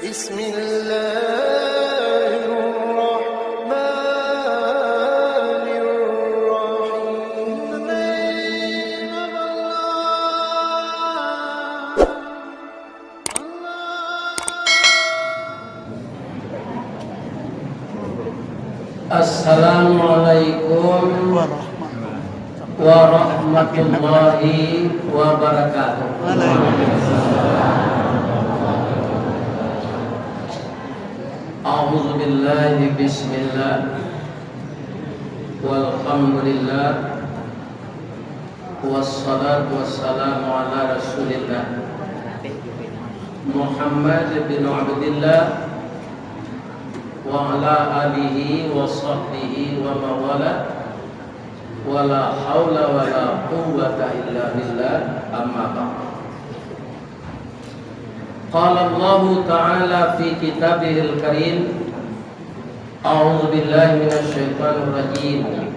بسم الله الرحمن الرحيم. Assalamualaikum warahmatullahi wabarakatuh. A'udzu billahi bismillah walhamdulillah wassalatu wassalamu ala rasulillah Muhammad bin Abdillah wa ala alihi wa sahbihi wa mawala wa la hawla wa la quwwata illa billah, amma ba'd. Qala Allah ta'ala fi kitabihil karim, a'udzu billahi minasy syaithanir rajim.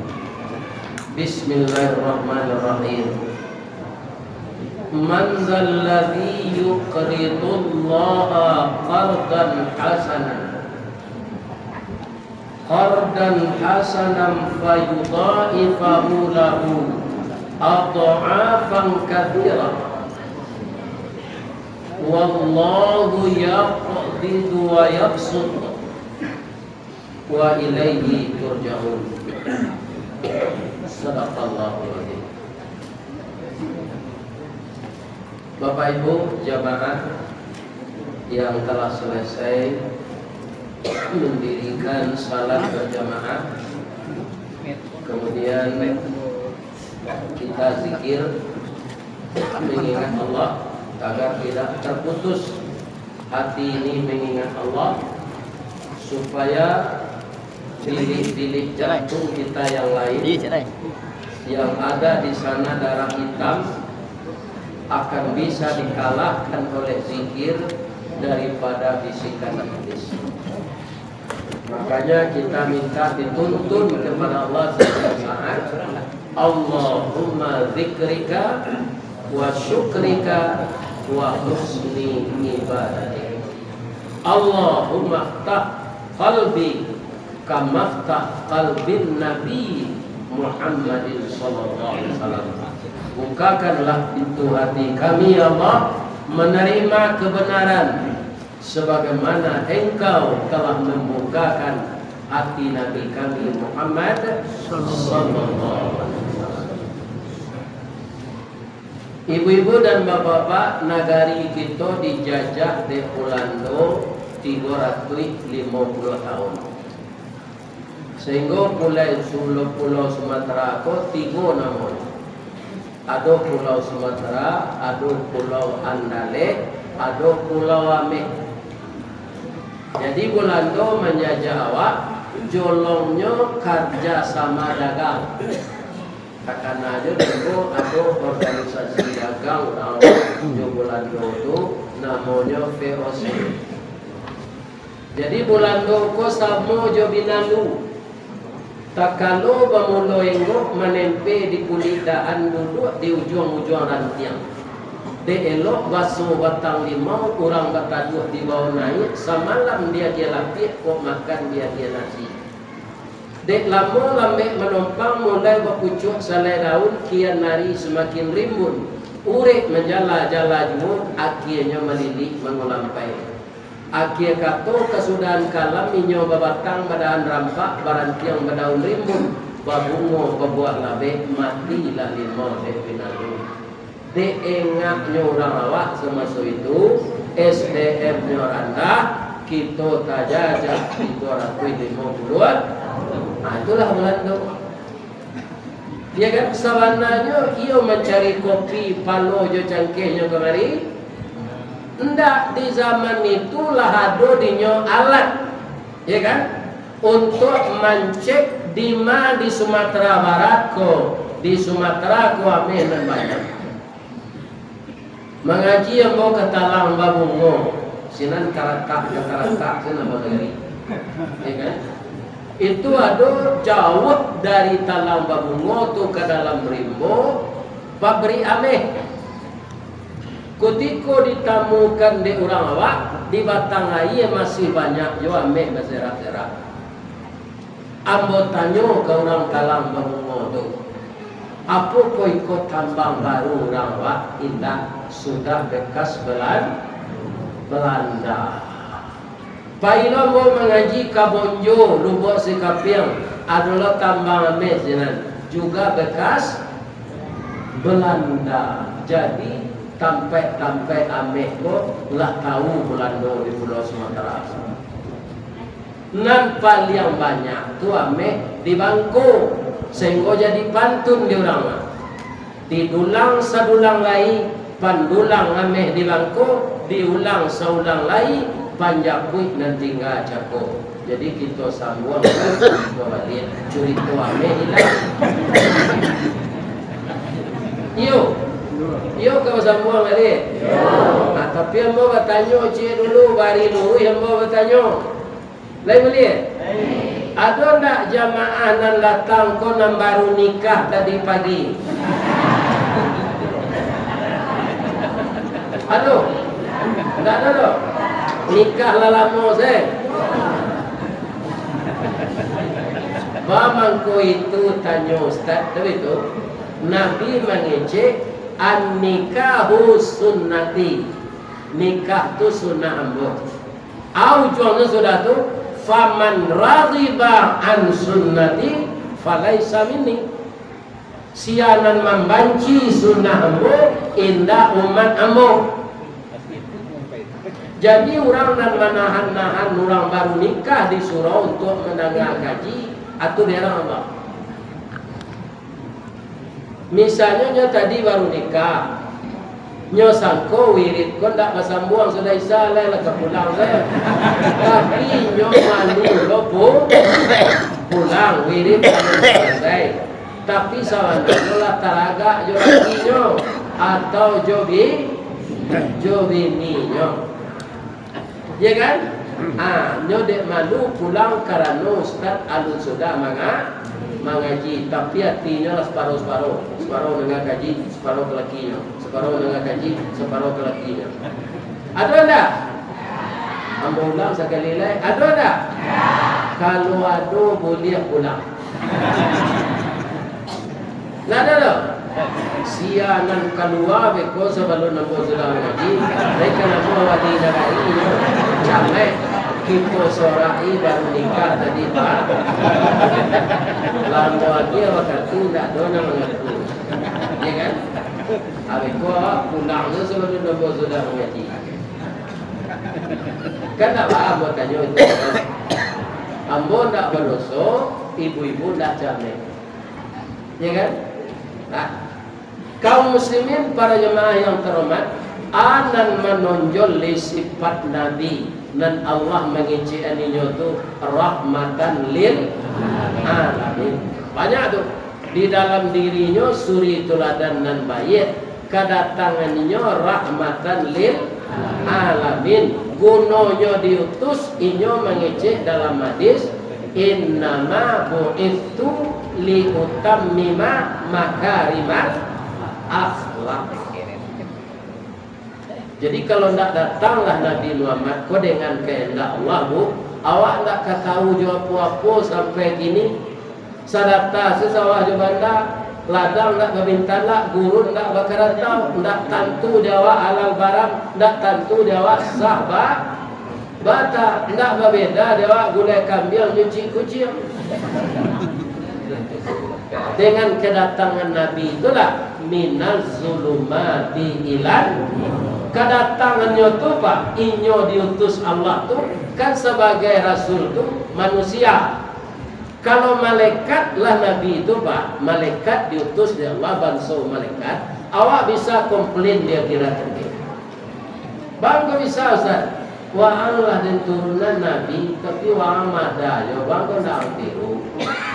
Bismillahirrahmanirrahim. Man dzal ladzi yuqridu Allaha qardan hasanan fayudha'ifahu lahu adha'afan katsirah. Wallahu yaqbidu wa yabsut wa ilaihi turja'un. Sadaqallahul azim. Bapak Ibu jamaah yang telah selesai mendirikan salat berjamaah, kemudian kita zikir mengingat Allah agar tidak terputus hati ini mengingat Allah, supaya bilik-bilik jantung kita yang lain yang ada di sana darah hitam akan bisa dikalahkan oleh zikir daripada bisikan iblis. Makanya kita minta dituntun kepada Allah setiap saat, Allahumma zikrika wa syukrika wa husni ibadatik. Allahumma ftah qalbi kama ftah qalbin Nabi Muhammadin sallallahu alaihi wasallam. Bukakanlah pintu hati kami ya Allah, menerima kebenaran sebagaimana Engkau telah membukakan hati Nabi kami Muhammad sallallahu alaihi wasallam. Ibu-ibu dan bapak-bapak, nagari kita dijajah di Ulando 350 tahun. Sehingga mulai pulau Sumatera ko 3 namanya. Ada Pulau Sumatera, ada Pulau Andale, ada Pulau Ame. Jadi Belanda menjajah awak, jolongnya kerja sama dagang. Takkan aja dulu ada organisasi dagang di Belanda itu namanya VOC. Jadi Belanda ko samo jo binalu. Tak kalau bamulo engok menempe di kulidaan duduk di ujung-ujung rantiang. De elok basuh batang limau, kurang bataduh di bawah naik, semalam dia lapik kok makan dia nasi. Dek lama lambek menumpang mulai berpucuk salai daun, kian nari semakin rimbun. Urek menjala-jala jumur, akhirnya melilik mengulampai. Akhir kato kesudahan kalam minyo babatang badaan rampak barantiang badaun rimbun babungo babuat labe mati lah limo de pinalu de engak nyorang awak semasa itu SDM nyoranda kita tajajah 350. Nah itulah Belanda. Dia kan sabananya ia mencari kopi palo jo cangkehnya kemari. Ndak di zaman itulah ada dinyo alat, ya kan, untuk mencek di Sumatera Barat ko, di Sumatera ko ame dan banyak. Mengaji yang mau ke Talang Babungo, sinan karatak sinan bagari, ya kan? Itu ada jauh dari Talang Babungo tu ke dalam Rimbo, pabrik ame. Ketika ditamukan di orang awak, di batang air masih banyak jo ambil berserak-serak. Ambo tanya ke orang kalang bangun tu, apa kau ikut tambang baru orang awak? Indah, sudah bekas Belanda. Pailo mau mengaji Kabonjo, Lubuk Sikapiang adalah tambang emas juga bekas Belanda. Jadi tampai ameh ko lah tahu Belanda di Pulau Sumatera. Nan paling banyak tu ameh di Bangko, sehingga jadi pantun di orang. Di dulang sadulang lai, pandulang ameh di Bangko, diulang saulang lai, panjapuit nan tinggal cako. Jadi kita sambung kita balik curi tu ameh hilang. Yo kau sambung balik. Nah, tapi hamba bertanya cik dulu bari dulu hamba bertanya. Lain balik. Ada tak jamaah nan datang ko nan baru nikah tadi pagi? Aduh. Tak ada tak? Nikah lah lama saya. Bamangku itu tanya Ustaz, tapi itu Nabi mengejek an-nikahu sunnati. Nikah tu sunnah ambo. Aujungnya sudah tu faman radhiba an sunnati falaisa minni. Sianan membanci sunnah ambo indah umat ambo. Jadi orang dan menahan-nahan orang baru nikah disuruh untuk mendengar kaji atau daerah apa? Misalnya nyo tadi baru nikah, nyo sangko wirid ko ndak masambung sudah isa lah pulang saya. Tapi nyo mandi lopo pulang wirid selesai. Tapi sawan lah taraga jo lagi nyo atau jobi nyo. Ya kan? Nyo dek malu pulang karena Ustaz alun sudah mengaji, tapi hatinya lah separuh-separuh. Separuh dengar kaji, separuh ke lakinya. Separuh dengar kaji, separuh ke lakinya. Ada tak? Ambo ulang sekali lagi. Ada tak? Kalau ada boleh pulang. Nah ada tak? Sianan keluar beko sebelum nampak sudah mengaji. Mereka nampak wadi negari ini capek. Kita sorai baru nikah tadi pak. Lama dia waktu tidak dona mengaku, ya kan? Beko pulangnya sebelum nampak sudah mengaji. Kan tak apa ambo tanya itu. Ambo tak berdosa, ibu-ibu tak capek, ya kan? Nah, kaum muslimin para jemaah yang terhormat, anan menonjol sifat Nabi dan Allah mengicianinya tu rahmatan lil alamin. Banyak tu di dalam dirinya suri tuladan dan baik, kedatangannya rahmatan lil alamin. Gunanya diutus inyo mengicik dalam hadis innama bu'ithu liutammima makarimat akhlak. Jadi kalau tidak datanglah Nabi Muhammad kau dengan kehendak Allah bu, awak tidak tahu jawab apa sampai gini. Sadata sesawah jabanda, ladang tidak bermintalah, guru tidak berkeratau, tidak tentu jawab halal barang, tidak tentu jawab sahbah. Bata tidak berbeda jawab gulai kambing nyuci kucing. Dengan kedatangan Nabi itulah minaz zulumati ilal. Kedatangannya tu pak, inyo diutus Allah tu kan sebagai rasul tu manusia. Kalau malaikat lah Nabi itu pak, malaikat diutus dari Allah banso malaikat. Awak bisa komplain dia kira terkini. Bangga bisa Ustaz. Wa'ang lah dan turunan Nabi, tapi wa'ang mada, ya bang kau nak tiru.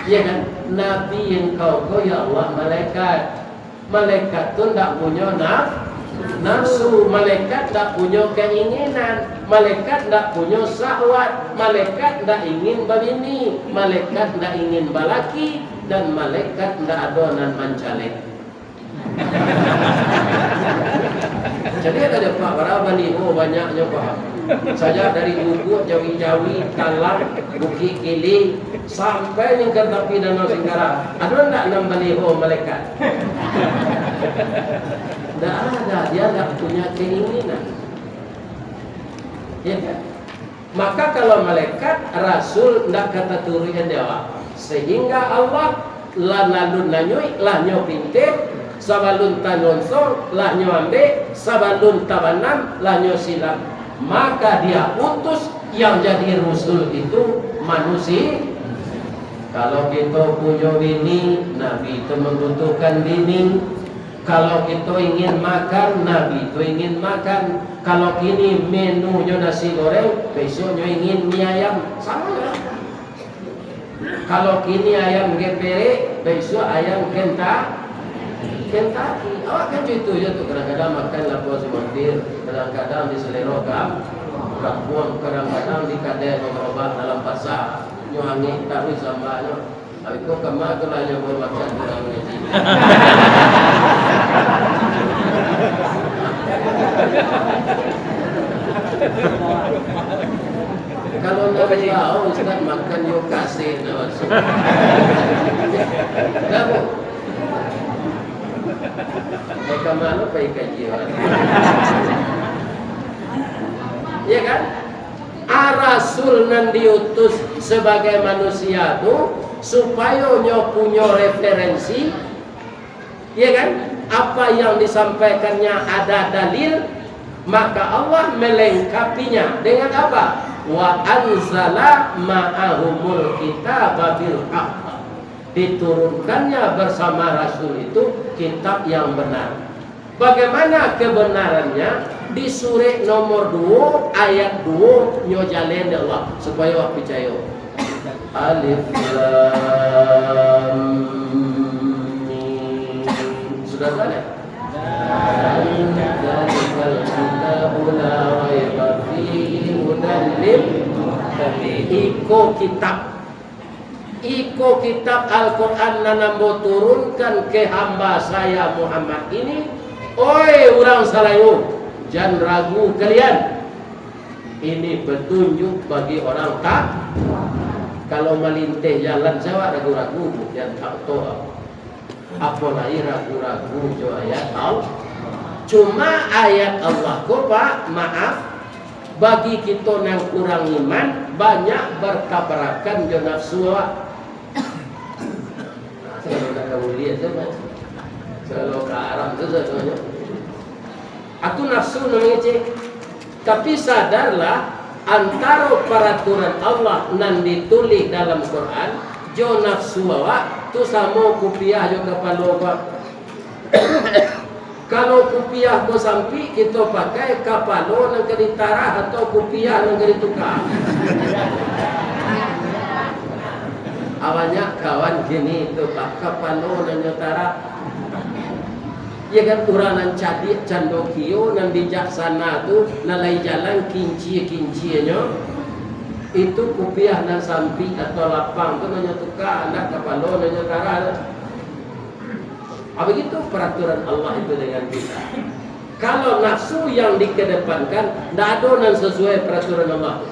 Ya kan, Nabi yang kau ya Allah malaikat. Malaikat tu tak punya nafsu, malaikat tak punya keinginan, malaikat tak punya syahwat, malaikat tak ingin berbini, malaikat tak ingin balaki, dan malaikat tak ada nan mancalek. Jadi ada Pak, para baliho banyaknya Pak. Saja dari Ubud, Jawi-Jawi, Talang, Bukit Kiling, sampai yang ke tepi Danau Singkara. Ada enggak 6 baliho malaikat? Tidak ada, dia tidak punya keinginan. Ya kan? Maka kalau malaikat, Rasul tidak kata turunan dewa. Sehingga Allah lanalun nanyui, lah nyo pintir, sabalun tanonsong, lah nyo ambe, sabalun tabanam, lah nyo silam. Maka dia utus yang jadi Rasul itu manusia. Kalau kita punya bini, Nabi itu membutuhkan bini. Kalau kita ingin makan, Nabi itu ingin makan. Kalau kini menunya nasi goreng, besoknya ingin mie ayam, sama ya. Kalau kini ayam gepere, besok ayam Kentucky. Awak kan itu ya tuh, kadang-kadang makan lapor semontir, kadang-kadang diselerokan, rapuan, kadang-kadang dikadai obat dalam pasar, nyuangi tahu sambanya. Tapi kok kemana kalau hanya bermakan kurang ngaji. Kalau nak tahu Ustaz makan yo kasih nak. Kenapa? Mereka malu pergi kaji. Ya kan? Rasul nan diutus sebagai manusia tu supaya nyo punya referensi, ya kan? Apa yang disampaikannya ada dalil, maka Allah melengkapinya dengan apa? Wa anzala ma'ahumul kitaba bil haqq. Diturunkannya bersama Rasul itu kitab yang benar. Bagaimana kebenarannya? Di surah nomor 2 ayat 2 nyo jalen Allah supaya awak percaya. Alif Lam Mim. Sudah ada? Dzalikal kitabu la raiba fihi hudan lil muttaqin. Iko kitab Al-Quran nanambo turunkan ke hamba saya Muhammad ini. Oi orang Salayu, jangan ragu kalian. Ini petunjuk bagi orang tak. Kalau melintih jalan saya ragu-ragu, yang tak tahu. Apalagi ragu-ragu jo ayat Allah. Cuma ayat Allah ko Pak, maaf, bagi kita yang kurang iman banyak bertabrakan jo nafsu. Kalau nak kamu lihat saja, kalau ke Arab tu saja. Aku nafsu namanya cek. Tapi sadarlah antara peraturan Allah nan ditulis dalam Quran, jo nafsu awak tu sama kupiah jo kepala awak. Kalau kupiah ko sampi kita pakai kapalo nang keditara atau kupiah nang keditukar. Awalnya kawan gini tu pak kapalo nang nyotara. Ya kan orang nan cadik candokio nan bijaksana tu nalai jalan kinci-kincinya itu kupiah nan sampi atau lapang tu nanya tukar anak kapalo nanya tara. Begitu peraturan Allah itu dengan kita. Kalau nafsu yang dikedepankan tidak ada nan sesuai peraturan Allah.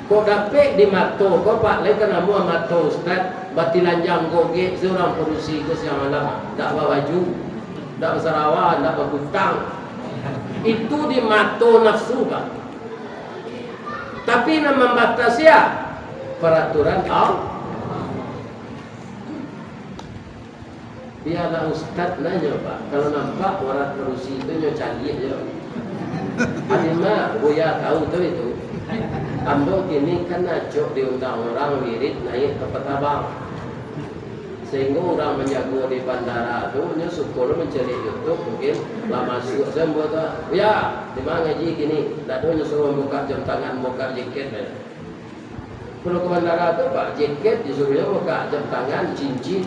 Kau dapat di mato, kau pak lagi kena mua mato Ustaz batilanjang goge seorang produksi ke siang malam tak bawa baju. Tak bersarawan, tak berhutang. Itu di mato nafsu kan. Tapi nak membatasi ya peraturan Allah. Biarlah Ustaz nanya Pak, kalau nampak warat perusi itu nyo canggih je. Adima boya tahu tu itu. Ambo kini kan acok diundang orang wirid naik ke Petabang. Sehingga orang menjaga di bandara tu nya syukur mencari YouTube mungkin lah masuk semua tu ya di mana ngaji gini dak ada suruh buka jam tangan buka jaket kalau ke bandara tu pak jaket disuruh buka jam tangan cincin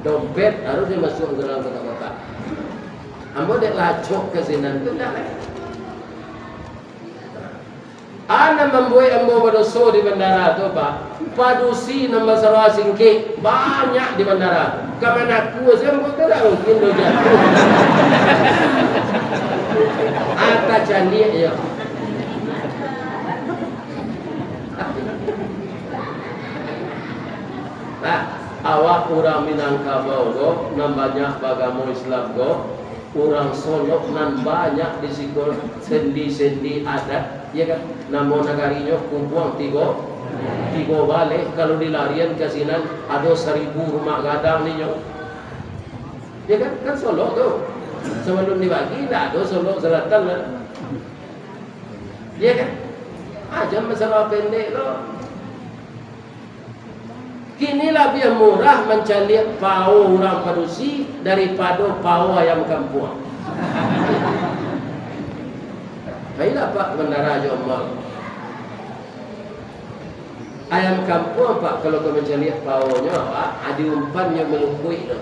dompet harus dia masuk ke dalam kotak-kotak. Ambo dek lacok ke sinan tu dak. Ana membuat ambo badoso di bandara tu pak. Padusi nama sarwa singke banyak di bandara. Kamana ku saya tak mungkin do jatuh. Ata candik ya. Nah, awak orang Minangkabau go, nan banyak bagamu Islam go, orang Solo nan banyak di sikol sendi-sendi adat, ya kan? Namo nagarinya kumpuang tigo balik kalau dilarian ke sinan ada 1000 rumah gadang ni nyo. Ya kan? Kan Solo tu. Sebelum dibagi dah ada Solo Selatan lah. Ya kan? Aja masalah pendek lo. Kini lebih murah mencari pau orang padusi daripada pau ayam kampung. Baiklah Pak Bendara Jombang. Ayam kampung Pak kalau kau mencari paunya Pak, ada umpannya melukui tu.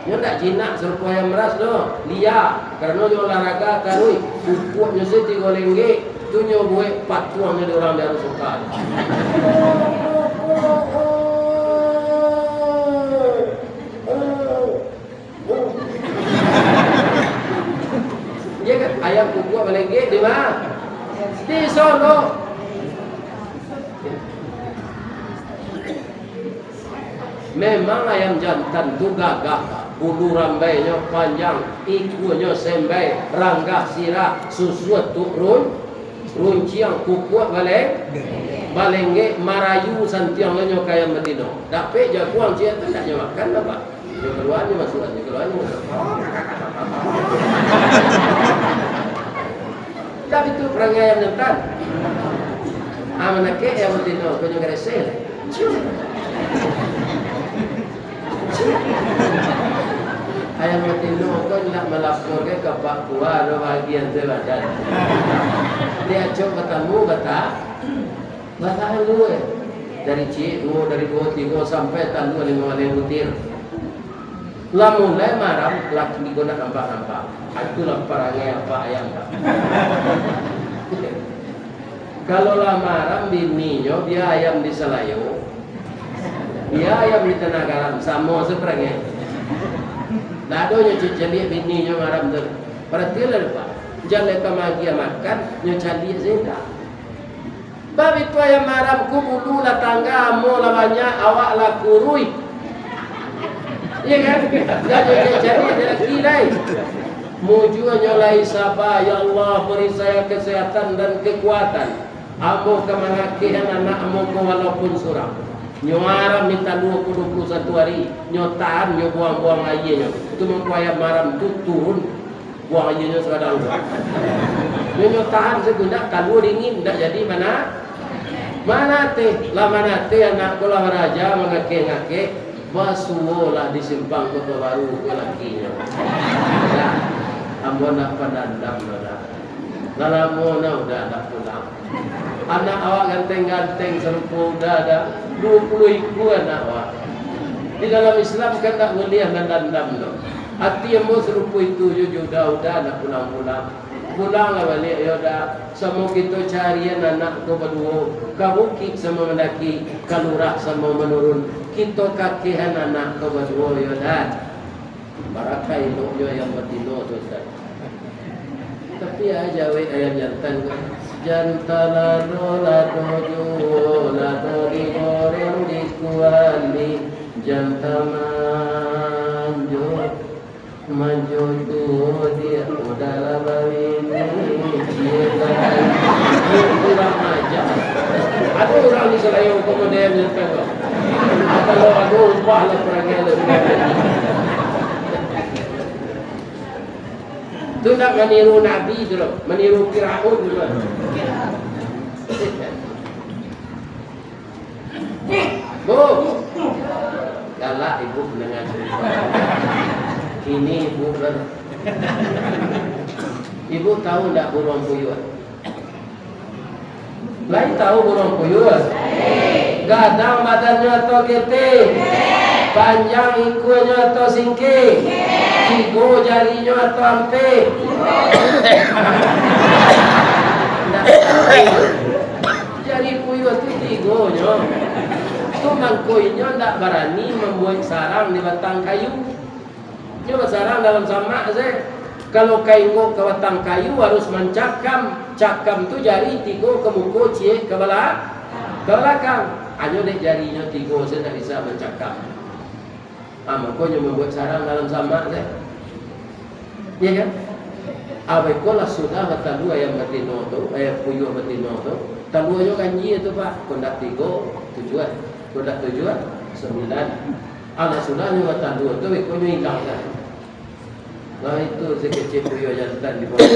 Dia tak jinak serupa ayam meras tu, liar. Kerana dia olahraga karui, ukupnya seti golengge, tu nyo buat patuangnya di orang dia suka. Dia kan ayam kukuak melengge di mana? Di Solo. Memang ayam jantan tu gagah, bulu rambainya panjang, ikunya sembai, ranggah sirah, susu turun, runciang kukuak balengge marayu santiang lenyo kaya Medino. Tapi jaguang cia tu tak makan apa? Dia keluarnya masuk aja, keluarnya masuk. Tapi tu perangai ayam jantan. Amanake ayam Medino kau juga resel. Ayam Medino kau nak melaporkan ke Pak Kuah bahagian badan. Dia coba bertemu Batahan dulu dari cik, dari 2-3 sampai tandu 5 butir. Lah mulai marah, laki guna nampak-nampak. Itulah perangai apa ayam. Kalau lah marah bininya, dia ayam di Selayu, dia ayam di Tenagaran, sama seperangai. Ladonya cik-cik bininya marah tu. Perhatilah Pak, jangan kemagia makan, nyocali zenda. Bab itu ayam maram ku bulu la tangga mo la banyak awak la kurui. Iya kan? Jadi dia kilai. Muju nyolai sabah ya Allah beri saya kesehatan dan kekuatan. Amo kemangakihan anak amo ko walaupun suram. Nyoaram minta 21 hari, nyotaan nyo buang-buang ayahnya. Itu mengko ayam maram tu turun buang ayahnya sekadang. Nyotaan segundak kalau dingin ndak jadi mana teh anak kolah raja mengake-ngake basuh lah disimpang kota baru ke lakinya. Ya, ambo nak pandandam dah. Lalamu na udah nak pulang. Anak awak ganteng-ganteng serupa udah ada 20 iku anak awak. Di dalam Islam kan tak boleh dandam lo. Hati yang mau serupa itu jujur udah nak pulang-pulang. Pulanglah balik ya dah. Sama kita carian anak tu berdua. Kabukit sama mendaki, kalurah sama menurun. Kita kakihan anak tu berdua ya dah. Barakai loknya yang berdino tu Ustaz. Tapi aja we ayam jantan kan. Jantan lado digoreng di kuali. Jantan manjo tu dia udara bawini dia kurang aja. Ada orang di Selayu kemudian menyetel. Kalau ada upah lah perangai lebih. Tu nak meniru Nabi dulu, meniru Firaun dulu. Bu, galak ibu mendengar cerita. Ini ibu ber. Ibu tahu tak burung puyuh? Lain tahu burung puyuh? Gadang badannya atau gete? Panjang ikunya atau singki? Tigo jarinya atau ampe? Tak tahu. Jari puyuh tu tigonya. Tu mangkoinya ndak berani membuat sarang di batang kayu. Dia bersarang dalam samak saya. Kalau kaingo ke batang kayu harus mencakam. Cakam tu jari tigo ke muka cie ke belakang. Hanya dek jarinya tigo saya tak bisa mencakam. Makanya membuat sarang dalam samak saya. Ya kan? Awekola sudah betalua yang betino tu, puyuh betino tu. Talua jo kanji itu Pak, kondak tigo tujuan, kondak tujuan 9. Anak sudah ni betalua tu, wekonyo hilang kan. Nah itu sekecil puyuh jantan di bawah.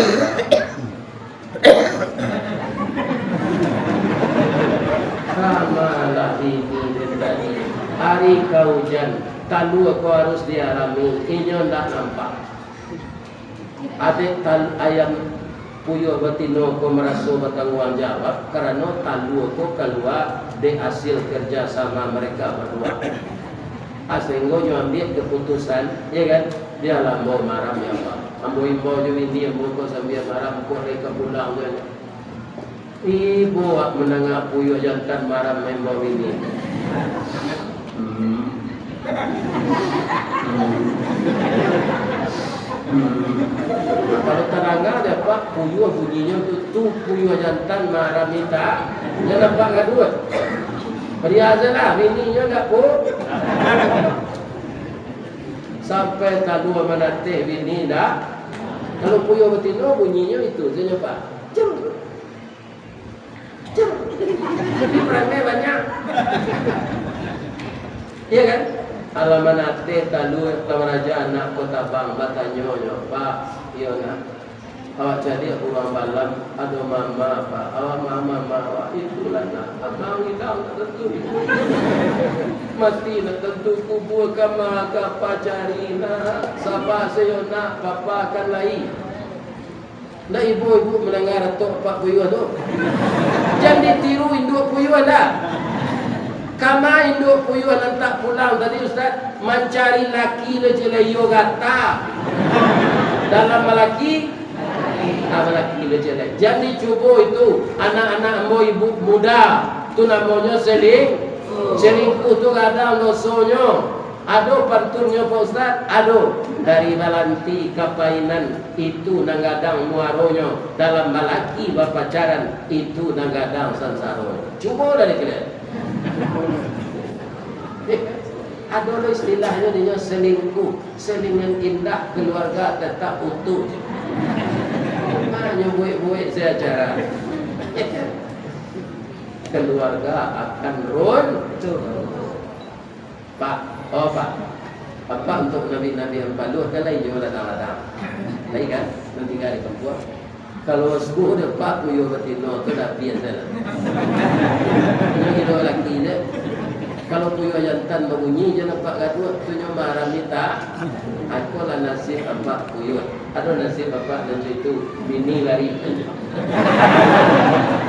Kamalah ini tadi hari hujan, talua kau harus dialami, inyo ndak nampak. Adik ayam puyuh betino ko merasa bertanggung jawab karena talua ko keluar dari hasil kerjasama mereka berdua. Sehingga nyo ambil keputusan, ya kan? Dia lambo maram ya Pak. Ambo imbo jo ini ambo ko sambil maram ko reka pulang jo. Ibu menengah puyuh jantan maram membo ini. Kalau terangga dapat puyuh bunyinya tu puyuh jantan marah minta, dia nampak gaduh. Perhiasanlah bininya enggak pun. Sampai talua menatih bini dah. Kalau puyuh betina bunyinya itu saya nyoba. Cem. Tapi perangai banyak. Iya kan? Alamanate talua raja anak kota bang batanyo Pak, iya nak. Awak jadi orang balam, ada mama Pak, awak mama itulah nak. Abang hilang tak tentu. Mati nak tentu kubur kama kapa cari nak. Siapa saya nak papa akan lain. Nak ibu-ibu mendengar tok Pak puyuh tu. Jangan ditiru induk puyuh dah. Kama induk puyuh nantak pulang tadi Ustaz mencari laki lejeleyo gata. Dalam lelaki lelaki lejele. Jangan dicuba itu anak-anak ambo ibu muda. Tu namanya selingkuh tu kadang dosonyo. Ado pantunnya Pak Ustaz, ado dari balanti kapainan itu nanggadang muaronyo. Dalam lelaki berpacaran itu nanggadang sansaro. Cuba dari kalian. Ada istilahnya dia selingkuh, selingan indah keluarga tetap utuh. Makanya buik-buik saya cara keluarga akan runtuh. Pak, apa untuk nabi-nabi yang paluh kan lain juga datang-datang. Lain kan, nanti kali perempuan. Kalau sebuah dia Pak puyuh betino tu dah biasa lah. Yang itu lelaki dia. Kalau puyuh jantan berbunyi je nampak gaduh tu nyo marah minta. Aku lah nasib apa puyuh. Ada nasib bapak dan itu bini lari.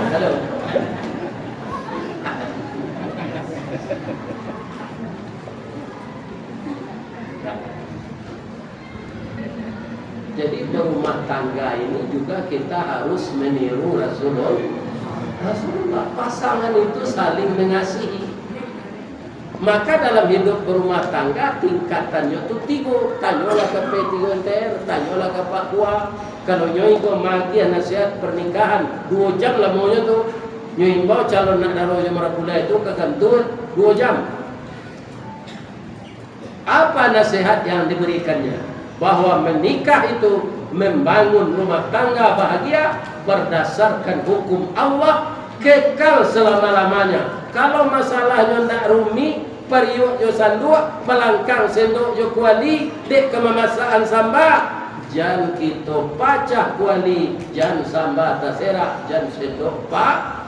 Halo. Jadi berumah tangga ini juga kita harus meniru Rasulullah. Pasangan itu saling mengasihi. Maka dalam hidup berumah tangga tingkatannya itu 3. Tanyalah ke P3 tanyalah ke Pak Kua. Kalau nyoi ko magi nasihat pernikahan 2 jam lah maunya tu. Nyoi bawa calon nak daronya marapula itu ke kantor 2 jam. Apa nasihat yang diberikannya? Bahwa menikah itu membangun rumah tangga bahagia berdasarkan hukum Allah kekal selama-lamanya. Kalau masalahnya tidak rumi, periuk yo sanduk, melangkang sendok yo kuali, dek kemamasaan samba, jangan kita pacah kuali, jangan samba taserak, jangan sendok pak.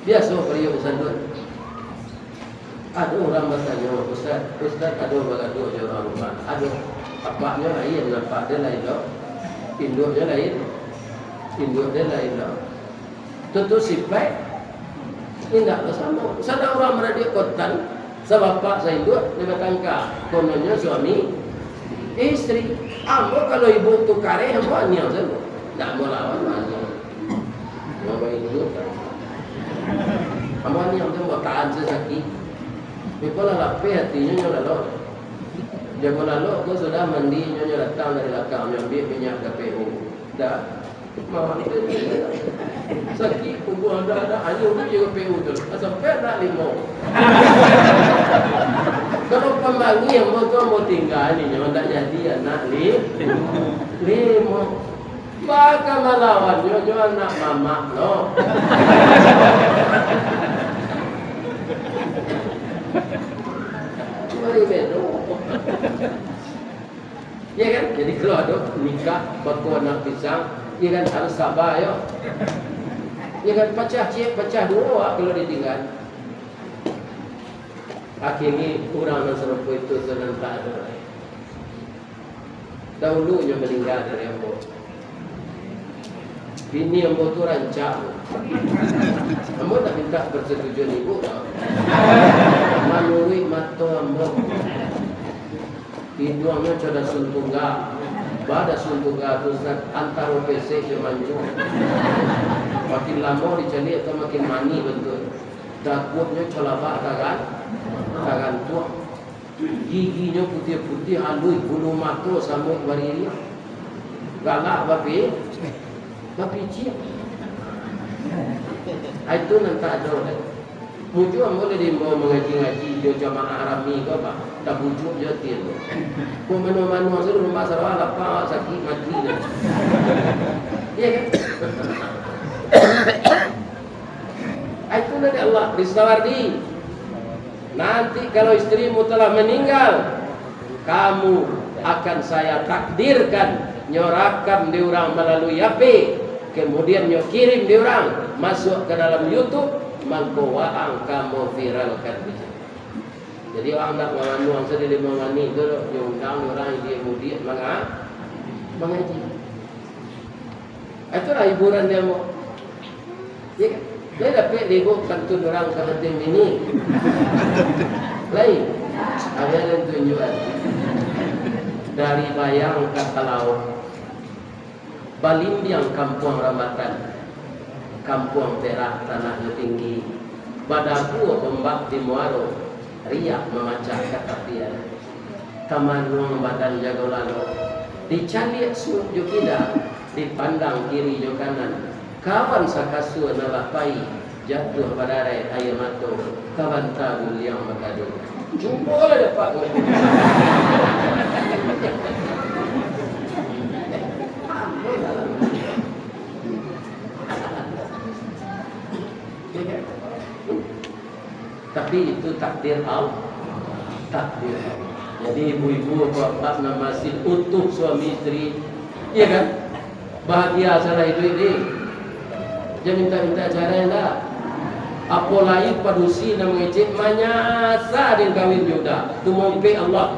Biasa periuk sanduk. Ada orang bertanya, Ustaz ada bergaduh di orang rumah. Ada apaknya lain, nampak dia lain tak? Induknya lain, induk dia lain tak? Tentu sifat tidak bersama. Sada orang beradik kotan, sebapak saya induk dia bertangka. Kononnya suami, istri. Ambo kalau ibu tu kare, ambo aniang saja. Tak mau lawan mana. Aman yang tu buat tahan sesaki. Mikola lape hatinya nyola lo. Jangan lalu kau sudah mandi nyonya datang dari belakang ambil minyak KPU. Dah. Mawar itu sakit kubu ada hanya untuk jaga PU tu. Sampai nak limo. Kalau pembangi yang mau tinggal ni jangan tak jadi anak limo. Baka malawan nyo anak mama no. Mari bedo. Ya kan? Jadi kalau ada nikah bako anak pisang, ya kan harus sabar yo. Ya kan pecah dua kalau ditinggal. Akhirnya orang yang serupa itu sedang tak ada. Dahulunya meninggal dari ambo. Bini ambo tu rancang. Ambo tak minta persetujuan ibu. Manuri mato ambo. Hidungnya coba suntunga, pada suntunga tu antar OPC je manju. Makin lama dicari atau makin mani betul. Takutnya colabak tangan tua. Giginya putih-putih halus, bulu mata sama bariria. Galak babi cium. Itu nanti ada. Bujuk boleh dibawa mengaji-ngaji dia jamaah Arami ke apa? Tak bujuk je tiada. Kau mana-mana tu rumah sarwa lapar sakit mati dah. Ya kan? Itu dari Allah Rizqawardi. Nanti kalau istrimu telah meninggal, kamu akan saya takdirkan nyorakam diorang melalui HP, kemudian nyo kirim diorang masuk ke dalam YouTube. Mangkowaang kamu viralkan. Jadi orang nak menganu sedih mengani itu diundang orang dia mudik mengaji. Itulah hiburan dia mau. Ya kan? Dia dapat libur kantun orang karantin ini. Lain. Ada yang tunjukan dari Bayang ke Talau, Balimbiang Kampung Rambatan, Kampung Perak tanahnya tinggi, Badaku ombak di Muaro, riak memacah katapian, Tamanung badan jago lalu, dicaliak suuk jukida, dipandang kiri jo kanan, kawan sakasu nalapai, jatuh pada air mata, kawan tabul yang makadu. Jumpa lah dapat. Tapi itu takdir Allah. Takdir Allah. Jadi ibu-ibu bapak masih utuh suami istri, iya kan? Bahagia salah itu ini. Jangan minta-minta cara yang dah. Apalagi padusi dan mengecek manyasa dan kawin jodoh. Itu mompe Allah.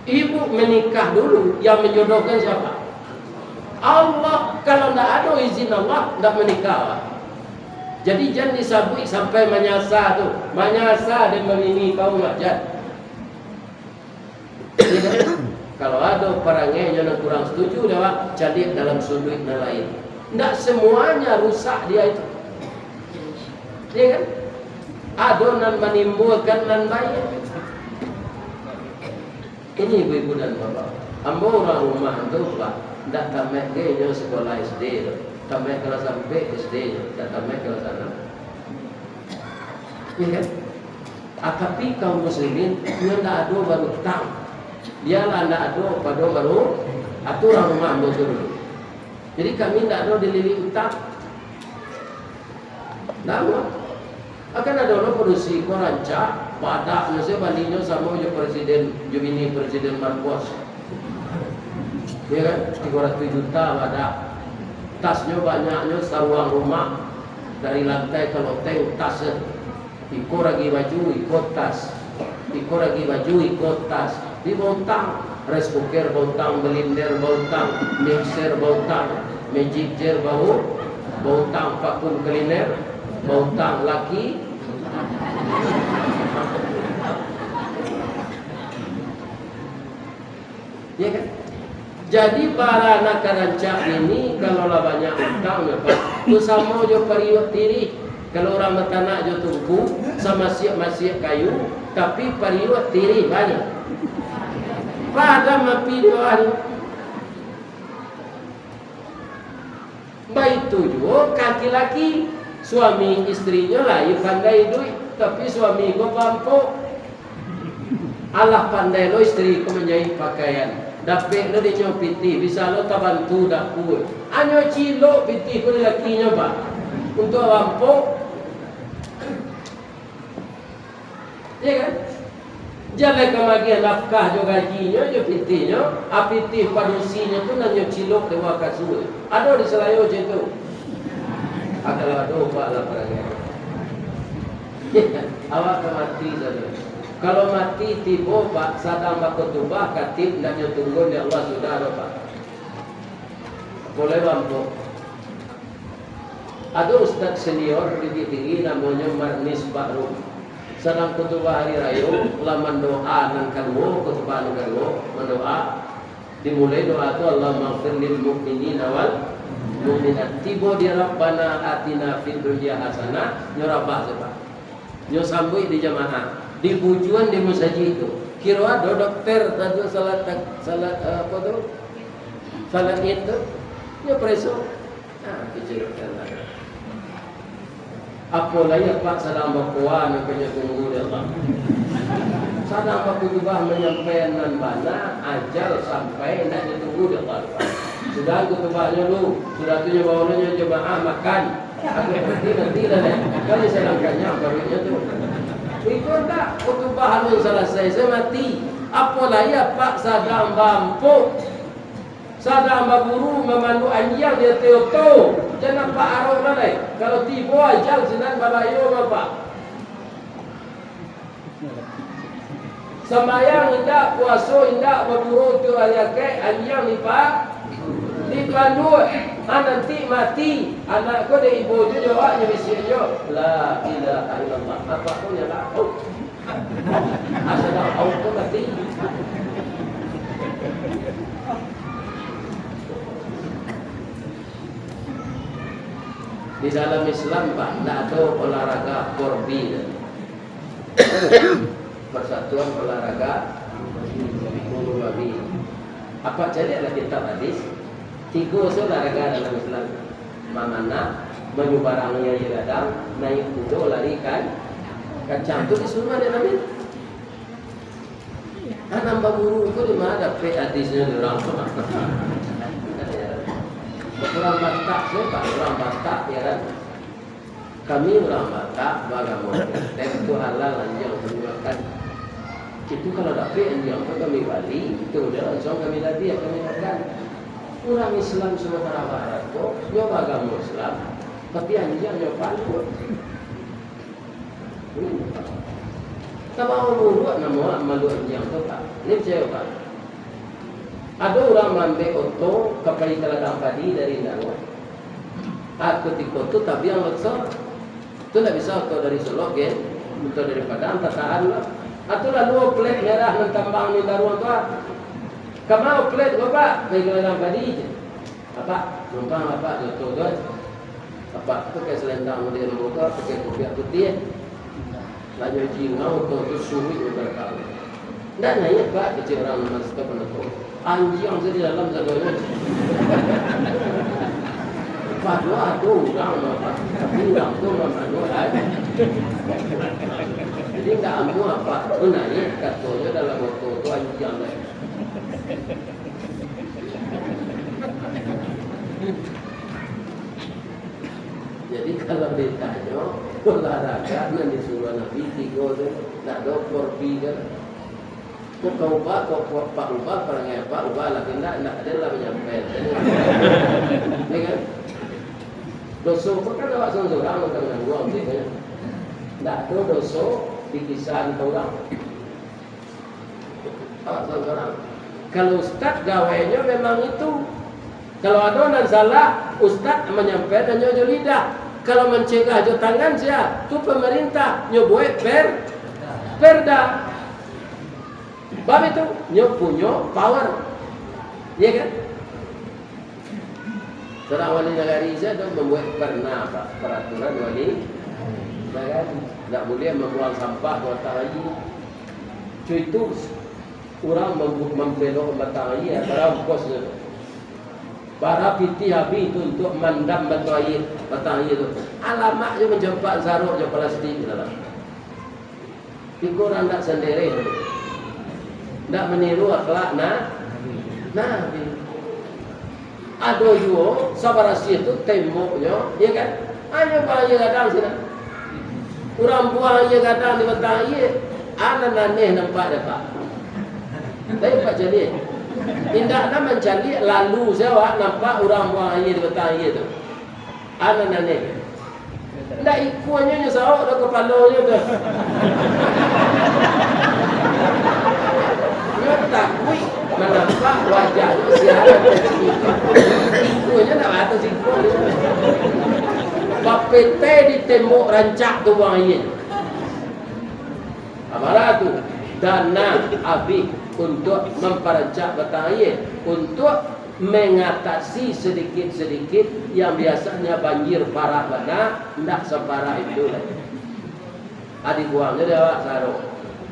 Ibu menikah dulu, yang menjodohkan siapa? Allah. Kalau tidak ada izin Allah, tidak menikah. Jadi jangan disabui sampai manyasa tu. Manyasa dan memini kau ngajak. Kalau ada perangai yang kurang setuju, dia cari dalam sudut yang lain. Tidak semuanya rusak dia itu. Ya kan? Ada yang menimbulkan dan baik. Ini ibu-ibu dan bapak. Ambo orang rumah tu pak, tidak tamat dia sekolah SD tu. Tamat kelas sampai SD, tak tamat kelas 6. Ya kan? Tapi kaum muslimin dia tidak ada baru tang. Dia lah tidak ada pada baru aturan rumah ambo tu dulu. Jadi kami tidak ada dililit utang. Nama akan ada orang produksi koranca pada nasi bandingnya sama je presiden Jumini presiden Marcos. Ya kan? 300 juta pada. Tasnya banyaknya saruang rumah dari lantai ke loteng tasnya. Ikut lagi baju ikut tas, ikut lagi baju ikut tas. Di bontang, rice cooker bontang, blender bontang, mixer bontang, magic jar bontang, vacuum cleaner bontang laki. Ya kan? Jadi para anak karancak ini kalau lah banyak utang apa? Tu sama jo periuk diri. Kalau orang bertanah jo tungku sama siap kayu, tapi pariwat tiri banyak. Pada mapi doan. Baik tu juga kaki laki suami istrinya lah yang pandai duit, tapi suami gua mampu. Allah pandai lo istri ko menjahit pakaian. Dapat lo dia piti, bisa lo tabantu dapur. Anyo cilo piti ko lakinya ba. Untuk mampu. Ya kan? Jangan kemagian nafkah jo gajinya jo pitinya, apiti padusinya tu nanyo cilok dewa kasur. Ada di Selayo je tu. Adalah doa lah perangnya. Awak mati saja. Kalau mati tiba pak sadang bakutubah katib dan yang tunggu di Allah sudah ada pak. Boleh mampu. Ada ustaz senior di tinggi namanya Marnis Bakrum. Sedang kutubah hari raya, laman doa dan kalmo kutubah kalmo mendoa. Dimulai doa itu Allah maghfir lil mu'minin wal mu'minat. Tiba di Rabbana atina fid dunya hasanah nyorabah sebab. Nyo sambui di jamaah. Di bujuan di masjid itu. Kira ada dokter tadi salat apa tu? Salat itu. Nyo preso. Kecilkan lah. Apa lagi pak sedang berkuah nak punya tunggu dia Allah. Sedang berkubah menyampaikan bana ajal sampai nak ditunggu dia Allah. Sudah kutubahnya lu, sudah tu bawanya jemaah makan. Aku nanti dah ni. Kali sedang kenyang barunya tu. Itu tak kutubah lu selesai saya mati. Apa lagi pak sedang mampu. Sadang baburu memandu anjang dia teoto. Jangan pak arok dah. Kalau tiba ajal senang balayo bapak. Sembayang indak, puasa indak, baburu tu ayake anjang lipat. Dipandu nanti mati. Anak ko de ibu tu jawab nya misinya la ilaha illallah. Apa pun ya la. Asal auto mati. Di dalam Islam pak, tidak ada olahraga korbi. Persatuan olahraga bulu babi. Apa jadi ada kitab hadis? 3 olahraga dalam Islam. Mana menyubarangnya iradang, naik kuda, larikan, kacang tu semua ada nabi. Anak baburu itu di mana dapat hadisnya di orang tua. Orang Batak, siapa? Orang Batak ya kan? Kami orang Batak, bagaimana? Itu halal anjang menjualkan. Itu kalau dapat anjang kami balik, itu udah langsung kami tadi kami makan. Orang Islam Sumatera Barat kok, nyoba agama Islam, tapi anjang nyoba pun. Tak mau buat nama malu anjang tu pak. Ini siapa? Ada orang ambil oto kapal teladang padi dari Nangwa. Aku tikoto tapi yang besar itu tidak bisa oto dari Solo kan, oto dari Padang tataan lah. Atau lalu plate merah dan tambang ni daruan tu. Kamu plate apa? Bagi teladang padi. Apa? Numpang apa? Oto tu. Apa? Tu kayak selendang model motor, pakai kopiah putih. Laju jingau oto tu suwi berkali. Dan hanya pak kecil orang masuk penutup. Anjing di dalam zadonya. Padua tu orang apa? Tapi orang tu orang ada. Jadi tak ampu apa? Naik katanya dalam motor tu anjing lah. Jadi kalau ditanya olahraga yang disuruh Nabi 3 tu, tak ada korbi kan? Kau ubah, kau pak ubah, perangai pak ubah, lagi nak ada lah menyampaikan. Ni kan? Dosa kau kan awak seorang orang dengan gua, macam ni. Tak ada dosa di kisahan orang. Awak seorang. Kalau ustaz gawainya memang itu. Kalau ada yang salah, ustaz menyampaikan dan nyonya lidah. Kalau mencegah jo tangan siapa? Tu pemerintah nyobuat perda. Bab itu nyo punya power, ya kan? Seorang wali negara Indonesia itu membuat peraturan wali Kan? Tak boleh membuang sampah di matahari. Cuy itu orang membelok matahari antara kosnya. Para piti habis itu untuk mandam matahari itu. Alamak je menjempat zaruk je plastik dalam. Pikir orang tak sendiri. Tak meniru akhlak Nabi. Ada juga sabarasi itu temboknya, ya kan? Hanya bahaya kadang sini. Orang buang aja kadang di matahari, anak aneh nampak dapat. Tapi Pak jadi, tindaknya mencari lalu saya nampak orang buang aja di matahari itu. Anak aneh. Tak ikutnya nyesau dah kepalanya tu. Dia takui menampak wajahnya siaran ikutnya tak atas ikut. Papete di tembok rancak tu buang air. Amarah tu dana habis untuk memperancak batang air, untuk mengatasi sedikit-sedikit yang biasanya banjir parah benar, tidak separah itu lagi. Adik buangnya dia awak sarung,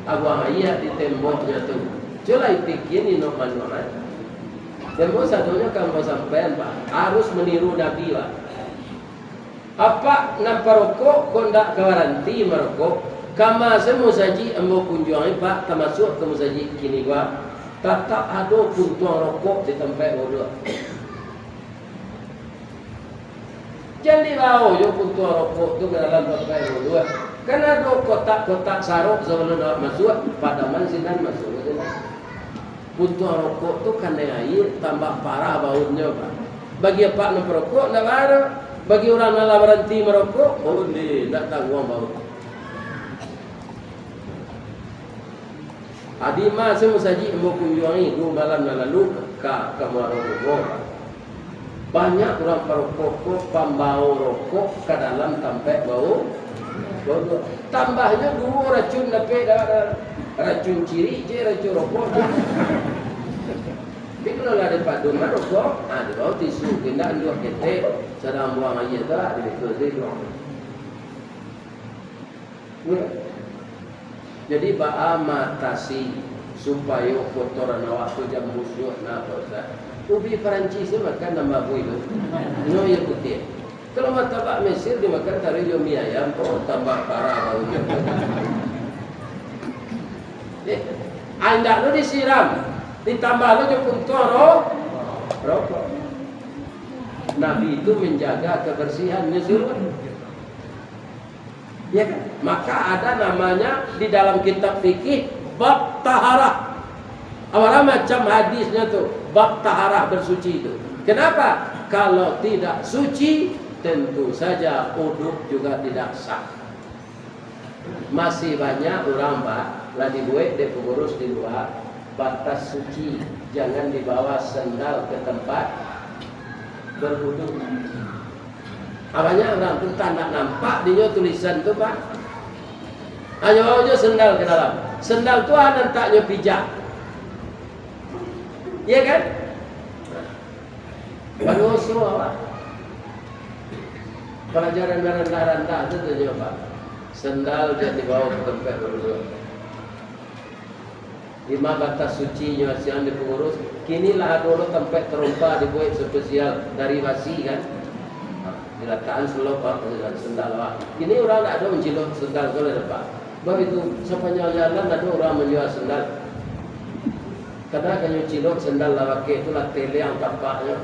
buang air di temboknya tu. Coba pikir ni nak mana? Tembok satunya kamu sampai Pak, harus meniru Nabi Pak. Apa nampak rokok, kau tak garanti merokok. Kama semua saji ambo kunjungi Pak, termasuk kamu saji kini gua. Tetap ada puntuang rokok di tempat bodoh. Jadi bawa je puntuang rokok tu ke dalam tempat bodoh. Karena ada kotak-kotak saruk sebelum nak masuk, padaman sinan masuk. Puntuang rokok tu kena air tambah parah baunya Pak. Bagi Pak nak merokok nak ada. Bagi orang yang berhenti merokok, boleh, tak tanggung bau. Adima semua saji mau kunjungi 2 malam yang lalu ke Maroko. Banyak orang perokok pembau rokok ke dalam tempat bau. Tambahnya 2 racun dapat racun ciri je racun rokok. Tapi kalau ada padu merokok, ada bau tisu, tidak dua ketek, sedang buang air tak, dia betul. Jadi ba'a matasi supaya kotoran awak tu jam musuh nak Ustaz. Ubi Perancis dia makan nama bui tu. No ya putih. Kalau martabak Mesir dia makan taruh mie ayam, tambah parah baunya. Anda lu disiram. Ditambah lagi puntuan rokok. Nabi itu menjaga kebersihannya seluruh. Ya kan? Maka ada namanya di dalam kitab fikih bab taharah. Awalnya macam hadisnya tu bab taharah bersuci itu. Kenapa? Kalau tidak suci tentu saja uduk juga tidak sah. Masih banyak orang Pak lah dibuat di pengurus di luar. Batas suci, jangan dibawa sendal ke tempat berwudu. Banyak orang tu tak nak nampak dia tulisan tu Pak. Hanya bawa je sendal ke dalam. Sendal tu ada taknya pijak. Ya kan? Baru usul Pak. Pelajaran rendah-rendah tu saja Pak. Sendal dia dibawa ke tempat berwudu. 5 batas suci yang masih ada pengurus. Kinilah dulu tempat terumpa dibuat spesial dari basi kan. Diletakkan selop sendal awak. Kini orang tak ada mencilok sendal kalau dapat. Sebab itu sepanjang jalan ada orang menjual sendal. Kadang kalau cilok sendal lah pakai itulah tele yang tapaknya.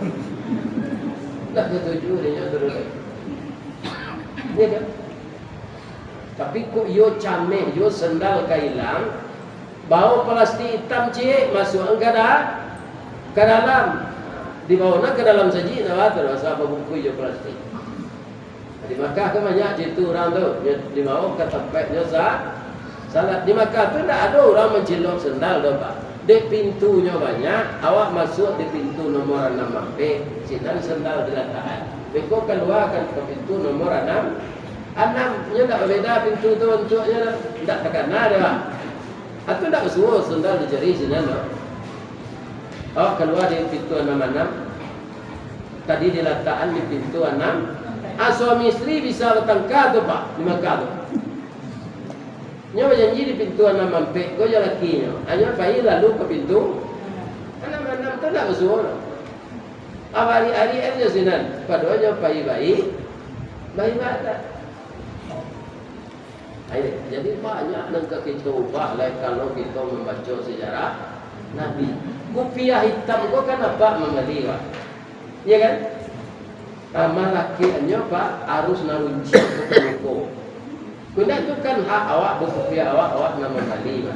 Tak ketujuh dia terus. Ni kan. Tapi kok yo cameh yo sendal kailang. Bawa plastik hitam cik masuk ke dalam, dibawa ke dalam saji nak terasa apa buku je plastik. Di Makkah ke banyak situ orang tu dibawa ke tempatnya salat. Di Makkah tu tak ada orang mencilok sendal tu Pak. Di pintunya banyak, awak masuk di pintu nomor 6B, sinan sendal diletakkan. Beko keluarkan ke pintu nomor 6. 6-nya tak beda pintu tu untuknya tak terkena dia. Atau tak suruh sendal dicari sini no. Oh keluar di pintu 66. Tadi diletakkan di pintu 6. suami istri bisa bertengkar tu pak di Mekah tu. Nya berjanji di pintu anak mampek, kau jalan lakinya. Hanya bayi lalu ke pintu. Anak tu tak bersuara. Hari-hari aja sinan. Padahal bayi ada. Jadi banyak nengka kita ubah lah kalau kita membaca sejarah Nabi. Kopiah hitam kau kan apa membeli pak? Ya kan? Amal lakiannya pak harus narunci ke buku. Kena tu kan hak awak berkopiah awak nama membeli pak.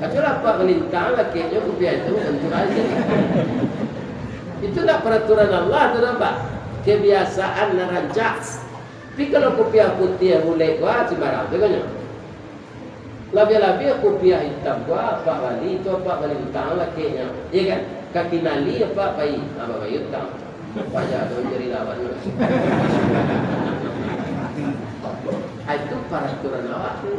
Tapi apa kelintang lakiannya kopiah itu tentu aja. Itu tak peraturan Allah tu pak. Kebiasaan narancak. Tapi kalau kopiah putih yang boleh kuat sembarang tu kan? Lebih-lebih kopiah hitam kuat apa wali itu apa wali utang lakinya, iya kan? Kaki nali apa bayi, apa bayi utang. Payah dong jadi lawan. Itu peraturan awak tu.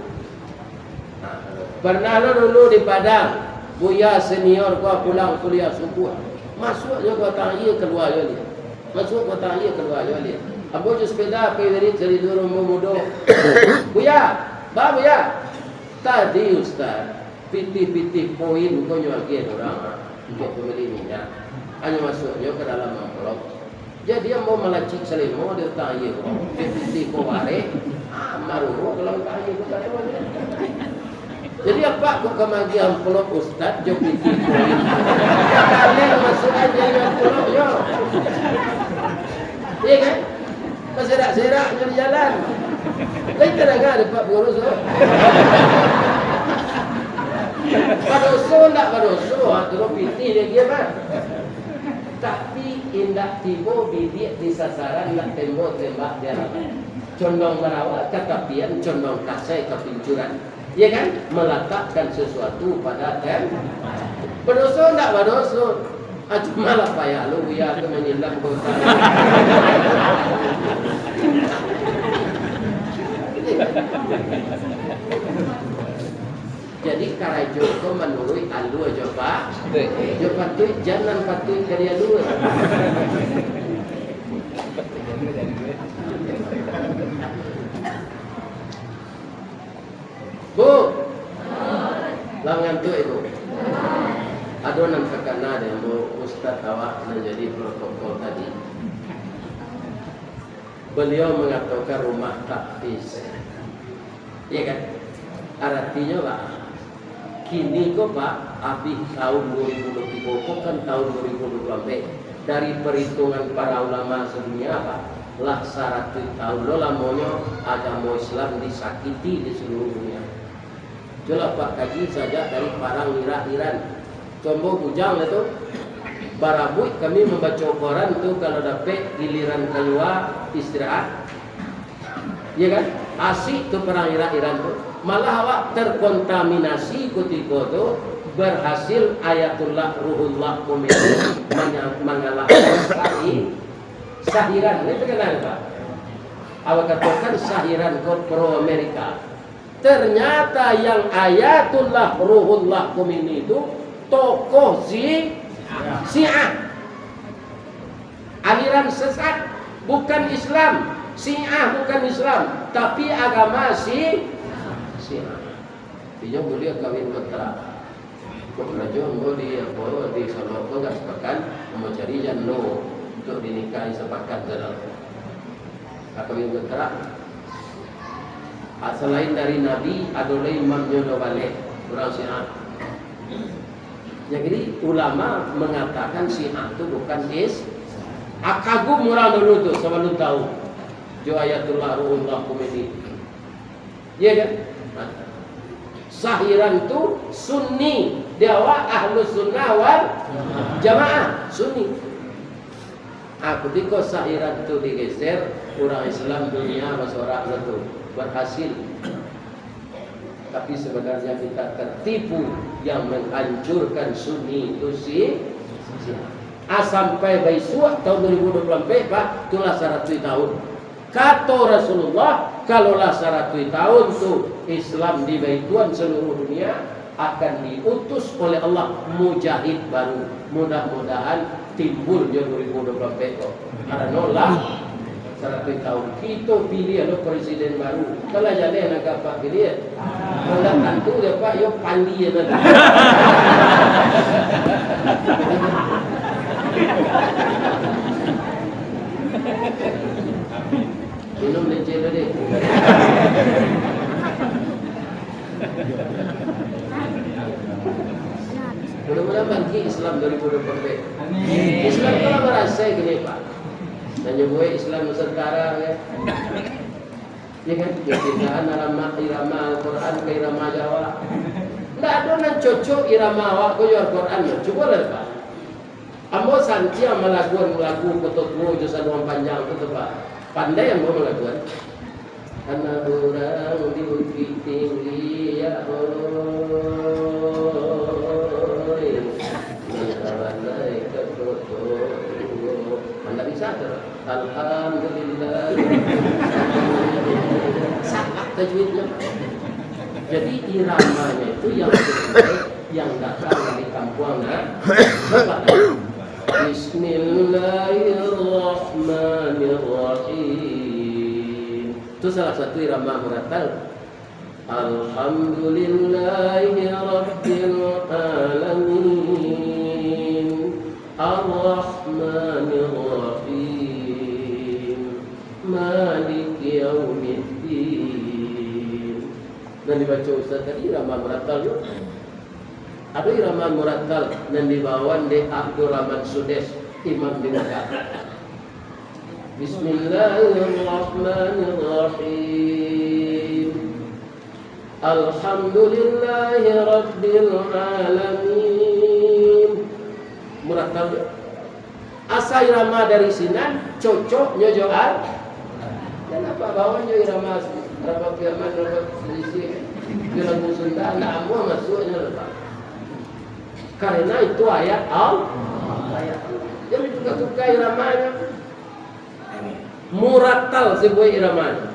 Pernah dulu di Padang, Buya senior kuat pulang kuliah subuh, masuknya kuat tanya keluar dia, masuk kuat tanya keluar dia. Ambo je sepeda pergi dari dorong memudo. Buya, Buya. Tadi Ustaz, pitih-pitih poin kau nyuagian orang untuk pembeli minyak. Hanya masuknya ke dalam amplop. Jadi dia mau melacik selimut dia tanya, pitih kau ware, maruh kalau tanya tu tak tahu. Jadi apa kau kemagi amplop Ustaz jauh pitih poin. Kalian masuk aja amplop yo. Iya kan? Serak-serak di jalan. Lain terangkan ada Pak Pengurus. Padoso tak padoso, terus pitih dia gimana? Tapi indah tibo bidik di sasaran nak tembak dia lawan. Condong merawat ketapian, condong kasai kepincuran. Ya kan? Meletakkan sesuatu pada padoso tak padoso. Cuma lah payah lu ya tu menyilam kau. Jadi karajo ko menurut alu aja pak. Jo patut jangan patut karya lu. Bu, langan tu ibu. Adonan kekana dia bu Ustaz awak menjadi protokol tadi. Beliau mengatakan rumah tahfiz. Iya kan? Artinya pak, kini kok pak, habis tahun 2023 kan tahun 2024. Dari perhitungan para ulama sedunia pak, lah 100 tahun lo lamanya agama Islam disakiti di seluruh dunia. Jelas pak kaji saja dari parang Iran. Combo bujang itu. Barabut kami membaca koran tu kalau dapat giliran keluar istirahat. Ya kan? Asik tu perang Iran tu. Malah awak terkontaminasi ketika tu berhasil ayatullah ruhullah mu'min mengalahkan sahiran. Itu kenapa Pak? Awak katakan sahiran pro Amerika. Ternyata yang ayatullah ruhullah mu'min itu tokoh Syiah, aliran sesat, bukan Islam. Syiah bukan Islam, tapi agama Syiah. Dia boleh kawin berterak. Kerja boleh di Solo enggak sepakat mau cari jano untuk dinikahi sepakat dalam kawin berterak. Selain dari Nabi, adalah imamnya balik orang Syiah. Jadi ulama mengatakan Syiah itu bukan kagum orang dulu tu sebelum tahu jo ayatullah ruhullah kumini. Ya kan? Sahiran tu Sunni, dia ahlus sunnah wal jamaah Sunni. Ketika sahiran tu digeser, orang Islam dunia masyarakat itu berhasil. Tapi sebenarnya kita tertipu yang menghancurkan Sunni itu Syiah. Sampai besok tahun 2024 Pak, itulah 100 tahun. Kata Rasulullah, kalaulah 100 tahun tu Islam di baituan seluruh dunia akan diutus oleh Allah mujahid baru. Mudah-mudahan timbul 2024 karena 100 tahun. Kita pilih ada presiden baru. Kalau jadi nak apa pilih? Kalau tentu dia Pak, yo pandi ya nanti. Minum leceh tadi. Mudah-mudahan bangkit Islam 2024. Islam kalau merasa gini Pak. Dan nyebut Islam Nusantara ya. Ya kan? Pindahan irama Al-Quran ke irama Jawa. Tidak ada yang cocok irama awak ke Al-Quran. Coba lah Pak. Ambo santia melakukan lagu ketua jurusan orang panjang itu Pak. Pandai yang mau melakukan. Anak orang di bukit tinggi ya Allah. Anda bisa terus. Alhamdulillah. Salah tajwidnya. Jadi iramanya itu yang terbaik yang datang dari kampung Bismillahirrahmanirrahim. Itu salah satu irama murattal. Alhamdulillahi rabbil alamin. Ar-Rahmanir-Rahim. Maliki yaumiddin. Dan dibaca Ustaz tadi irama murattal yuk. Ada irama murattal dan dibawakan di Abdul Rahman Sudes Imam di Mekah. Bismillahirrahmanirrahim. Alhamdulillahi rabbil alamin. Murattal asal irama dari sinan cocok nyojoan. Dan apa bawanya irama berapa firman berapa selisih lagu Sunda enggak mau masuknya lepas. Karena itu ayat ayat. Jadi suka iramanya. Murattal sebuah iramanya.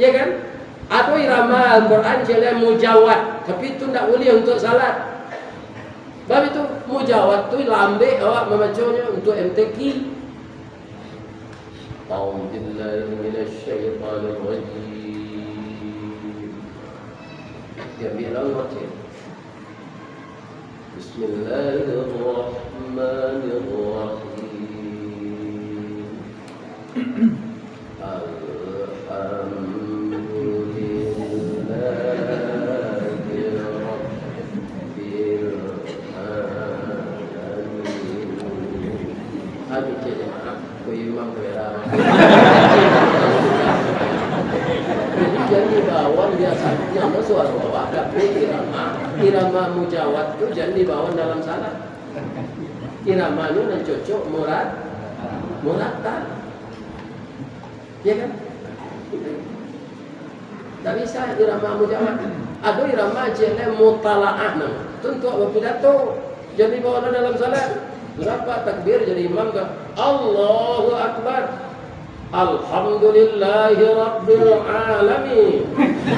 Ya kan? Ada irama Al-Quran jelas mujawad, tapi itu tidak boleh untuk salat. Sebab itu mujawad tu lambe awak membacanya untuk MTQ. A'udzubillahi minasyaitonir rajim. Ya bilang macam Bismillahirrahmanirrahim. Jadi bawaan biasanya suara bawah tapi irama mujawad itu jangan dibawa dalam salat. Iramanya yang cocok murattal. Ya kan? Tak bisa irama mujawad. Ada irama jelas mutala'ah nama. Tentu apa pidato jangan dibawa dalam salat. Berapa takbir jadi imam ke? Allahu Akbar. Alhamdulillahi Rabbil Alamin.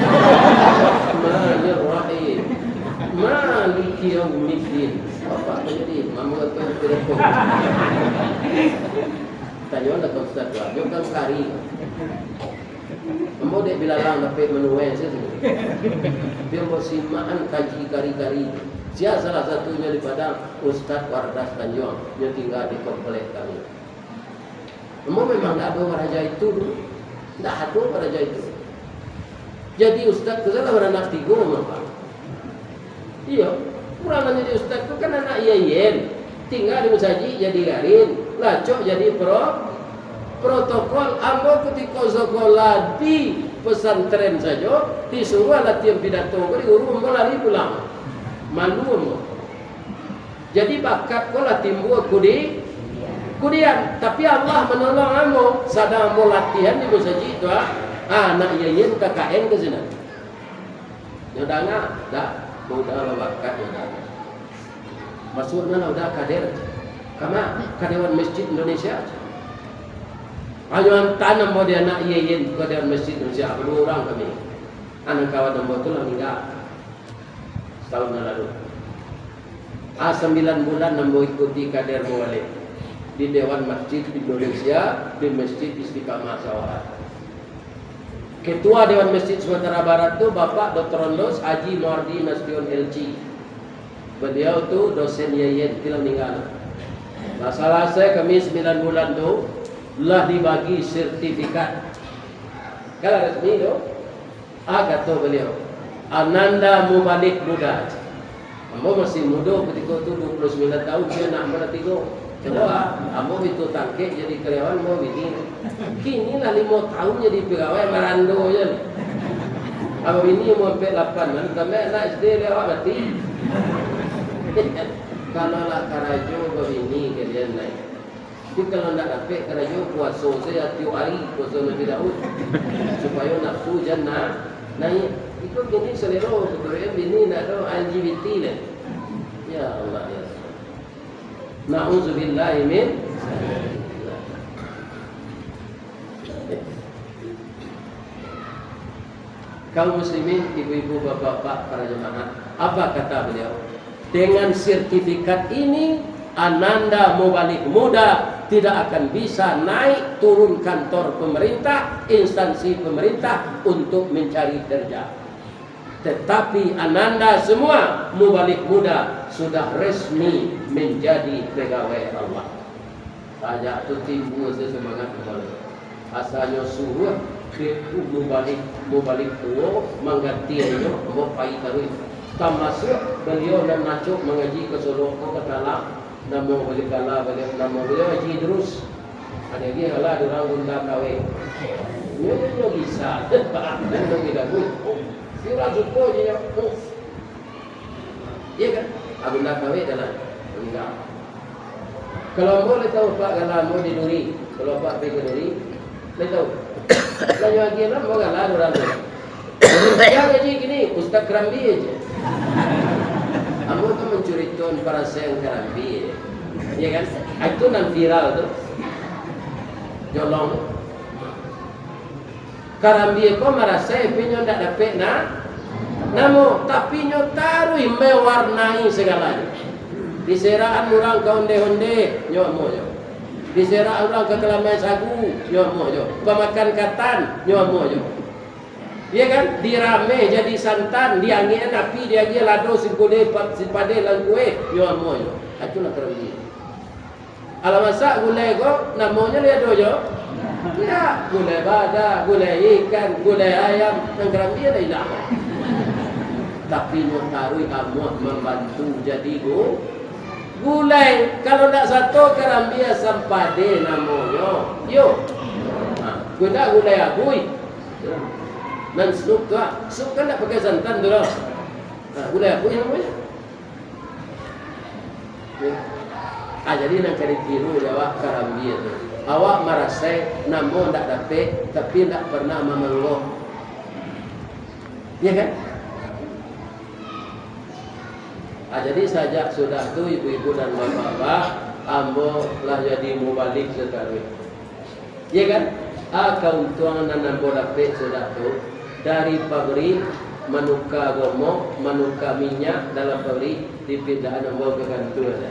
Ar-Rahmanir-Rahim. Maliki yaumiddin. Apa jadi imam ke pidato? Tanya lah ke Ustaz Wahyu kan kari. Mau dek bilalang dapat menuai saja. Dia mau simaan kaji kari-kari. Dia salah satunya di Padang Ustaz Wardas Tanjung. Dia tinggal di komplek kami. Memang tidak ada raja itu dulu. Tidak ada raja itu. Jadi Ustaz itu adalah anak tiga memang. Iya. Kurang jadi Ustaz itu kan anak yayen. Tinggal di masjid jadi garin. Lacok jadi protokol. Ambo ketika sekolah di pesantren saja. Disuruh latihan pidato. Jadi guru melari pulang. Malu. Jadi bakat kolah timbul kudian, tapi Allah menolong kamu. Sadang mau latihan di masjid itu, anak yayin KKN ke sana. Sudah enggak? Dah, sudah bakat sudah. Maksudnya sudah kader. Karena kadewan masjid Indonesia. Hanya tanam mau dia anak yayin kadewan masjid Indonesia. Perlu orang kami. Anak kawan nombor itu lah meninggal. Tahun lalu 9 bulan nambo ikuti kader mualif di Dewan Masjid Indonesia di Masjid Istiqamah Sawahan. Ketua Dewan Masjid Sumatera Barat itu Bapak Dr. Ondos Haji Muardi Nasution LC. Beliau tu dosen Yeyen, tidak meninggal. Masalah saya kami 9 bulan tu lah dibagi sertifikat. Kalau resmi tu, kata beliau, Ananda Mubalik muda. Ambo masih muda ketika tu 29 tahun dia nak bertiga. Coba, ambo itu tangkek jadi karyawan mau bikin. Kini lah 5 tahun jadi pegawai merando je. Ambo ini mau sampai 8 kan, kami nak SD lewat mati. Kalau lah karajo begini kalian naik. Tapi kalau nak dapat karajo puasa saya tiap hari puasa Nabi Daud supaya nafsu jannah naik. Itu gini selero betul ya bini nak tahu LGBT lah. Ya Allah ya. Na'udzubillahi min kaum muslimin, ibu-ibu, bapak-bapak, para jemaah, apa kata beliau? Dengan sertifikat ini Ananda Mubalik muda tidak akan bisa naik turun kantor pemerintah, instansi pemerintah untuk mencari kerja. Tetapi Ananda semua Mubalik muda sudah resmi menjadi pegawai Allah. Ajak tu timbul semangat kembali. Asalnya suruh ke Mubalik tua menggantiannya mau pai tarui. Termasuk beliau dan nacuk mengaji ke Solo ke Talang. Nama beliau Haji Idrus. Ada lagi kalau orang gunda kawe. Nyonya bisa. Dan tidak pun. Sira suko je ya. Iya kan? Agunda kawe dalam meninggal. Kalau boleh tahu Pak kalau mau di Duri, kalau Pak pergi ke Duri, boleh tahu. Kalau lagi lah mau galah orang tu. Yang aja gini, Ustaz Kerambi aja. Kamu tu mencuriton para sayang Kerambi, ya kan? Itu nan viral tu. Jolong. Karambi ko merasa pinyo ndak dapat namo tapi nyo tarui mewarnai segalanya. Diseraan orang ke onde-onde nyo mojo. Diseraan orang ke kelamai sagu nyo mojo. Pemakan katan nyo mojo. Dia kan dirame jadi santan, diangin api dia lado singkode sipade langkue nyo mojo. Itulah Karambi. Alamasa gulai ko namanya dia dojo. Ya, gulai badak, gulai ikan, gulai ayam, yang Kerambi ada hilang. Tapi notarui kamu membantu jadi gulai. Kalau tak satu Kerambi sampade namanya. Yo, gulai abui. Dan sup tu, sup kan tak pakai santan dulu. Gulai abui namanya. Jadi nak cari tiru jawab Kerambi itu. Awak merasa namun tak dapat tapi tak pernah mengeluh. Ya kan? Jadi sajak sudah tu ibu-ibu dan bapak-bapak ambo lah jadi mubalik sekarang. Ya kan? Keuntungan dan ambo dapat sudah tu dari pabrik manuka gomo, manuka minyak dalam pabrik dipindahan ambo ke kantor.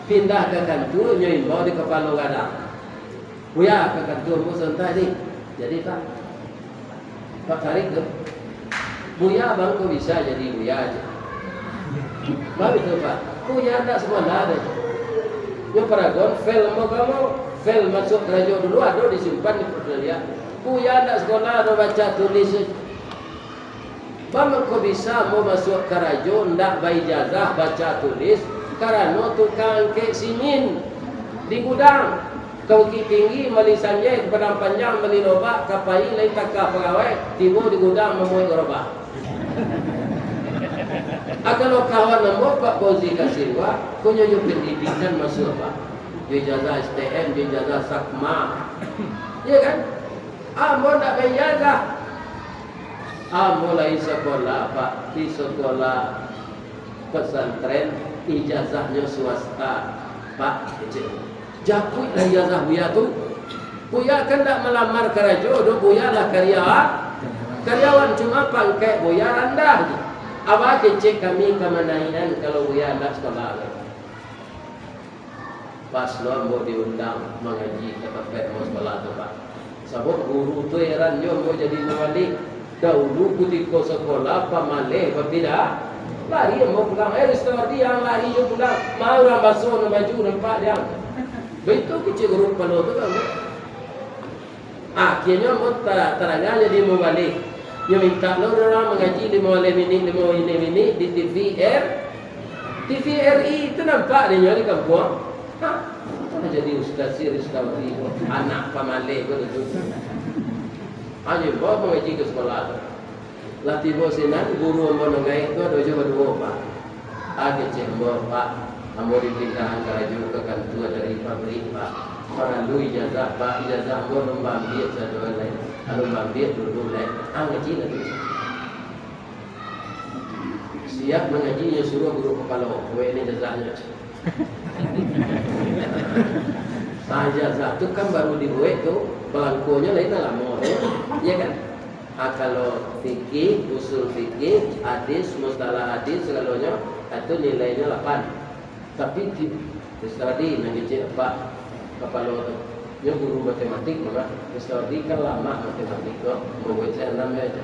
Pindah ke kantor nyoimbau di kepala gadang. Buya ke kantor musuh tadi. Jadi Pak tarik tu. Buya bang kau bisa jadi buya aja. Baik tu Pak. Buya tak semua ada. Yang paragon file mau kamu file masuk rajo dulu ada disimpan di perjalanan. Buya tak sekolah ada baca tulis. Bang kau bisa mau masuk ke rajo ndak bayi ijazah baca tulis. Karena tukang kek simin di gudang kaki tinggi melisannya kepada panjang beli robak kapai lain takah pegawai tiba di gudang memuai robak. Kalau kawan nambah Pak Fauzi kasih gua punya pendidikan masuk Pak ijazah STM ijazah sakma ya kan ambo tak ijazah mulai sekolah Pak di sekolah pesantren ijazahnya swasta Pak jakui lah ijazah buya tu buya kan tak melamar kerja do buya lah karyawan cuma pangkai buya rendah Apa kecek kami kemanaian kalau dia anak sekolah. Pas lo mau diundang mengaji ke tempat mau sekolah tu Pak. Sebab guru tu heran yo mau jadi wali. Dahulu ketika sekolah pamale berbeda. Lari mau pulang, restoran yang lari yo pulang. Mau orang basuh baju nampak dia. Begitu kecil guru kalau tu kan. Akhirnya mau terangnya jadi mau balik. Dia minta lo orang mengaji 5 minit di TVRI itu nampak dia di kampung. Mana jadi ustaz Rizkawi anak pamale begitu. Aja bawa mengaji ke sekolah. Latih bosenan guru ambo ngai itu ada juga dua Pak. Ada cembo Pak. Ambo dipindahan keraju ke kantor dari pabrik Pak. Orang lu ijazah Pak, ijazah ambo nombambil satu lain. Kalau mambir dulu lain. Ngaji lagi. Siap mengajinya suruh guru kepala. Ini jazahnya. Ijazah itu kan baru dibuat tu belangkonya lain lama ya kan. Kalau fikih, usul fikih, hadis, mustalah hadis segalanya itu nilainya 8. Tapi di studi mengaji Pak kepala tu dia guru matematik maka studi kan lama matematik tu mau baca 6 aja.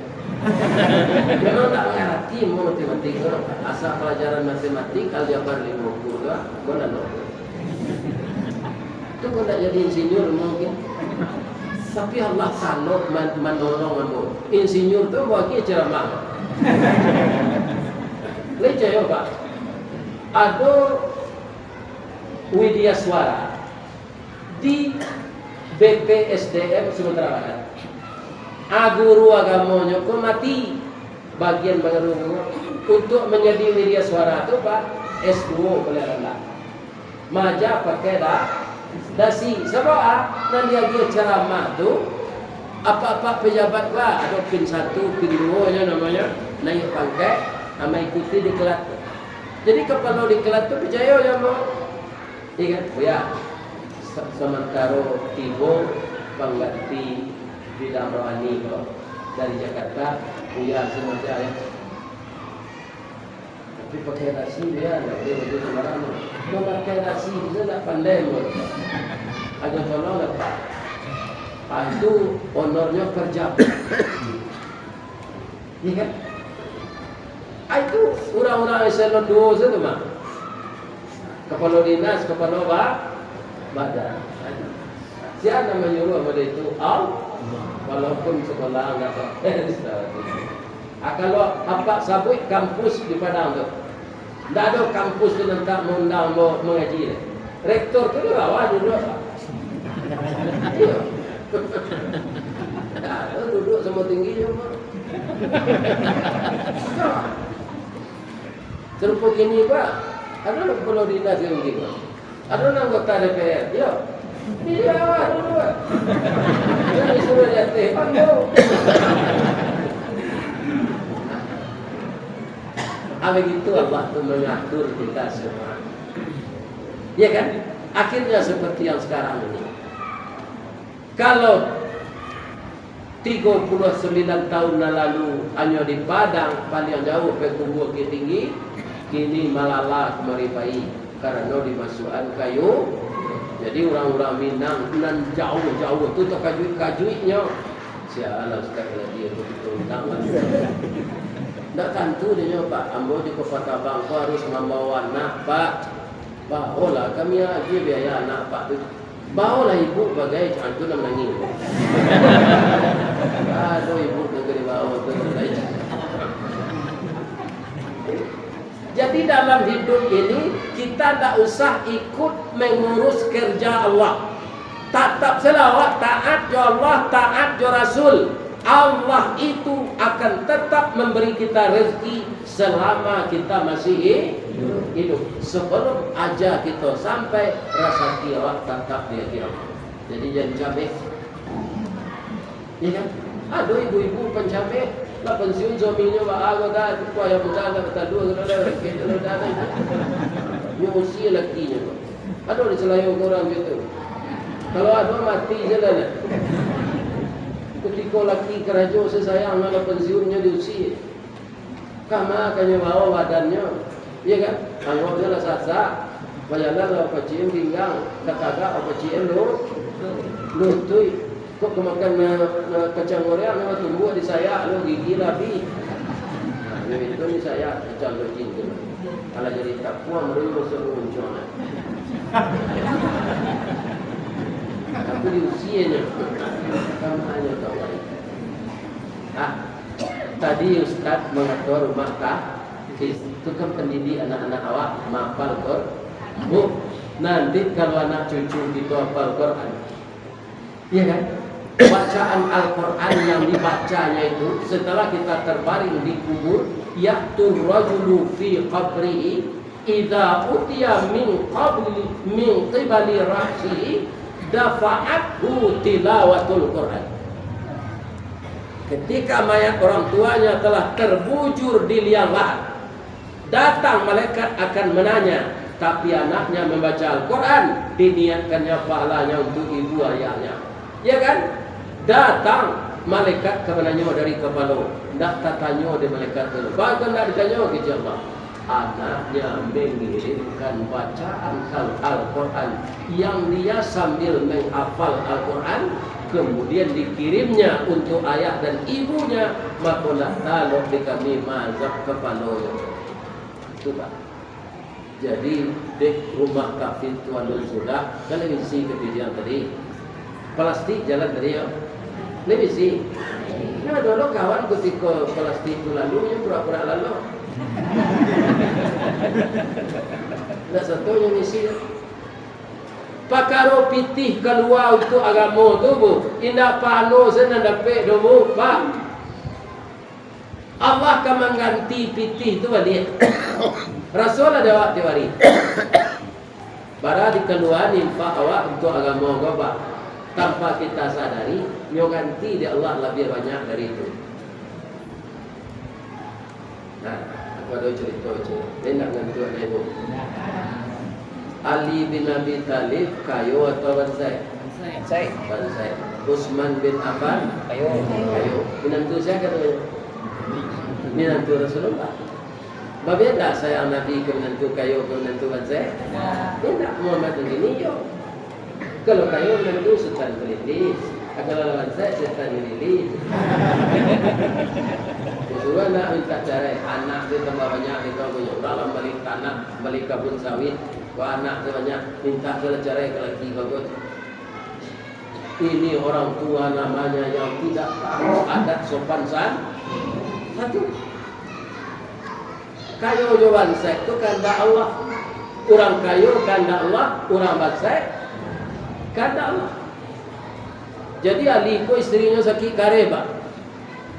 Memang tak ngerti mau matematik tu asal pelajaran matematik aljabar 50 tu mana no. Itu kau tak jadi insinyur mungkin. Tapi Allah kalau menolong kamu. Insinyur tu bagi ceramah. Leceh ya Pak. Ada Widya Suara di BPSDM Sumatera Barat. Guru agamanya kau mati bagian baru untuk menjadi Widya Suara tu Pak S2 boleh rendah. Maja pakai dasi sebab nanti dia ceramah tu apa-apa pejabat gua ada pin 1 pin 2 nya namanya naik pangkat sama ikuti di kelas. Jadi kalau di kelas tu percaya ya mau ingat ya sementara tibo pengganti bidang rohani dari Jakarta ya semuanya ya. Tapi pakai nasi dia nak dia begitu sembarangan. Kalau pakai nasi dia tak pandai pun. Ada tolong tak Pak? Itu honornya per jam. Iya kan? Itu orang-orang eselon 2 saja mah. Kepala dinas, kepala badan. Siapa menyuruh pada itu? Walaupun sekolah enggak tahu. Kalau apa sabut kampus di Padang tu, tidak ada kampus tu nanti mengundang mau mengaji. Rektor tu dia bawa duduk. Iya. Ada duduk sama tinggi je. Serupa gini Pak, ada kepala dinas yang begini. Ada anggota DPR, ya. Dia duduk. Jangan disuruh jatuh. Begitu Allah tu mengatur kita semua. Ya kan? Akhirnya seperti yang sekarang ini. Kalau 39 tahun lalu hanya di Padang paling jauh berkumpul ke tinggi, kini malala kemaripai karena dimasukkan kayu. Jadi orang-orang Minang nan jauh-jauh tu tak kajuiknya. Sialah sekali lagi begitu undang. Tak tentu dia Pak. Ambo di Kota Bangko harus membawa anak Pak. Bawalah kami aja biaya anak Pak tu. Bawalah ibu bagai cantu nak menangis. Aduh ibu negeri bawa tu. Jadi dalam hidup ini kita tak usah ikut mengurus kerja Allah. Tetap selawat taat ya Allah, taat ya Rasul. Allah itu akan tetap memberi kita rezeki selama kita masih hidup. Sebelum aja kita sampai rasa kiamat tetap dia kiamat. Jadi jangan cabai. Ya kan? Aduh ibu-ibu pencabai lah pensiun suaminya aku dah supaya berjalan kata dua kalau dah nyusi lakinya. Aduh diselayung orang gitu. Kalau ada mati jalan. Ketika laki kerajo sesayang malah pensiunnya diusi. Kama kanya bawa badannya, iya kan? Anggapnya lah sasa, bayalah lah paciem pinggang, kataga apa ciem lutui. Kok kemakan na kacang Korea na tumbuh di saya, lo gigi labi. Nah, itu ni saya kacang lojin tu. Kalau jadi tak puang, baru masuk muncul. Tapi di usianya, kama hanya kawan. Tadi Ustaz mengatur rumah itu kan pendidik anak-anak awak menghafal Quran. Bu, nanti kalau anak cucu itu hafal Quran, iya kan? Bacaan Al-Quran yang dibacanya itu setelah kita terbaring di kubur, ya'tur rajulu fi qabrihi idza utiya min qibali ra'sihi dafa'athu tilawatul Quran. Ketika mayat orang tuanya telah terbujur di liang lahat, datang malaikat akan menanya, tapi anaknya membaca Al-Quran, diniatkannya pahalanya untuk ibu ayahnya. Ya kan? Datang malaikat kemenanyo dari kepala, tidak tatanya di malaikat itu. Bahkan tidak ditanya ke Allah. Anaknya mengirimkan bacaan Al-Quran yang dia sambil menghafal Al-Quran, kemudian dikirimnya untuk ayah dan ibunya, maka talok di kami mazhab kepala. Itu Pak. Jadi di rumah kafir tuan sudah kan lebih si kejadian tadi. Plastik jalan tadi ya. Lebih si. Nah dulu kawan ketika plastik itu lalu yang pura-pura lalu. Nah satu yang isi. Pakaro pitih keluar untuk agama tu bu. Indah pano sana dapat domo pak. Allah akan mengganti pitih tu balik. Rasul ada waktu hari. Bara dikeluar infak awak untuk agama kau pak. Tanpa kita sadari, nyo ganti di Allah lebih banyak dari itu. Nah, aku ada cerita je. Enak dengan tu ada ibu. Ali bin Abi Talib kayu atau bansai? Bansai. Utsman bin Affan kayu. Menantu saya kata menantu Rasulullah. Berbeda saya Nabi ke menantu kayu ke menantu bansai? Tidak, Muhammad ini yo. Kalau kayu menantu setan melilis, kalau bansai setan melilis. Suruh anak minta cerai, anak dia tambah banyak, kita punya dalam balik tanah, balik kebun sawit. Wah anak dia banyak, minta cerai ke laki bagus. Ini orang tua namanya yang tidak tahu adat sopan satu. Kayu jawaban saya itu kehendak Allah. Orang kayu kehendak Allah, orang bansai kehendak Allah. Jadi Ali ko istrinya sakit kareba.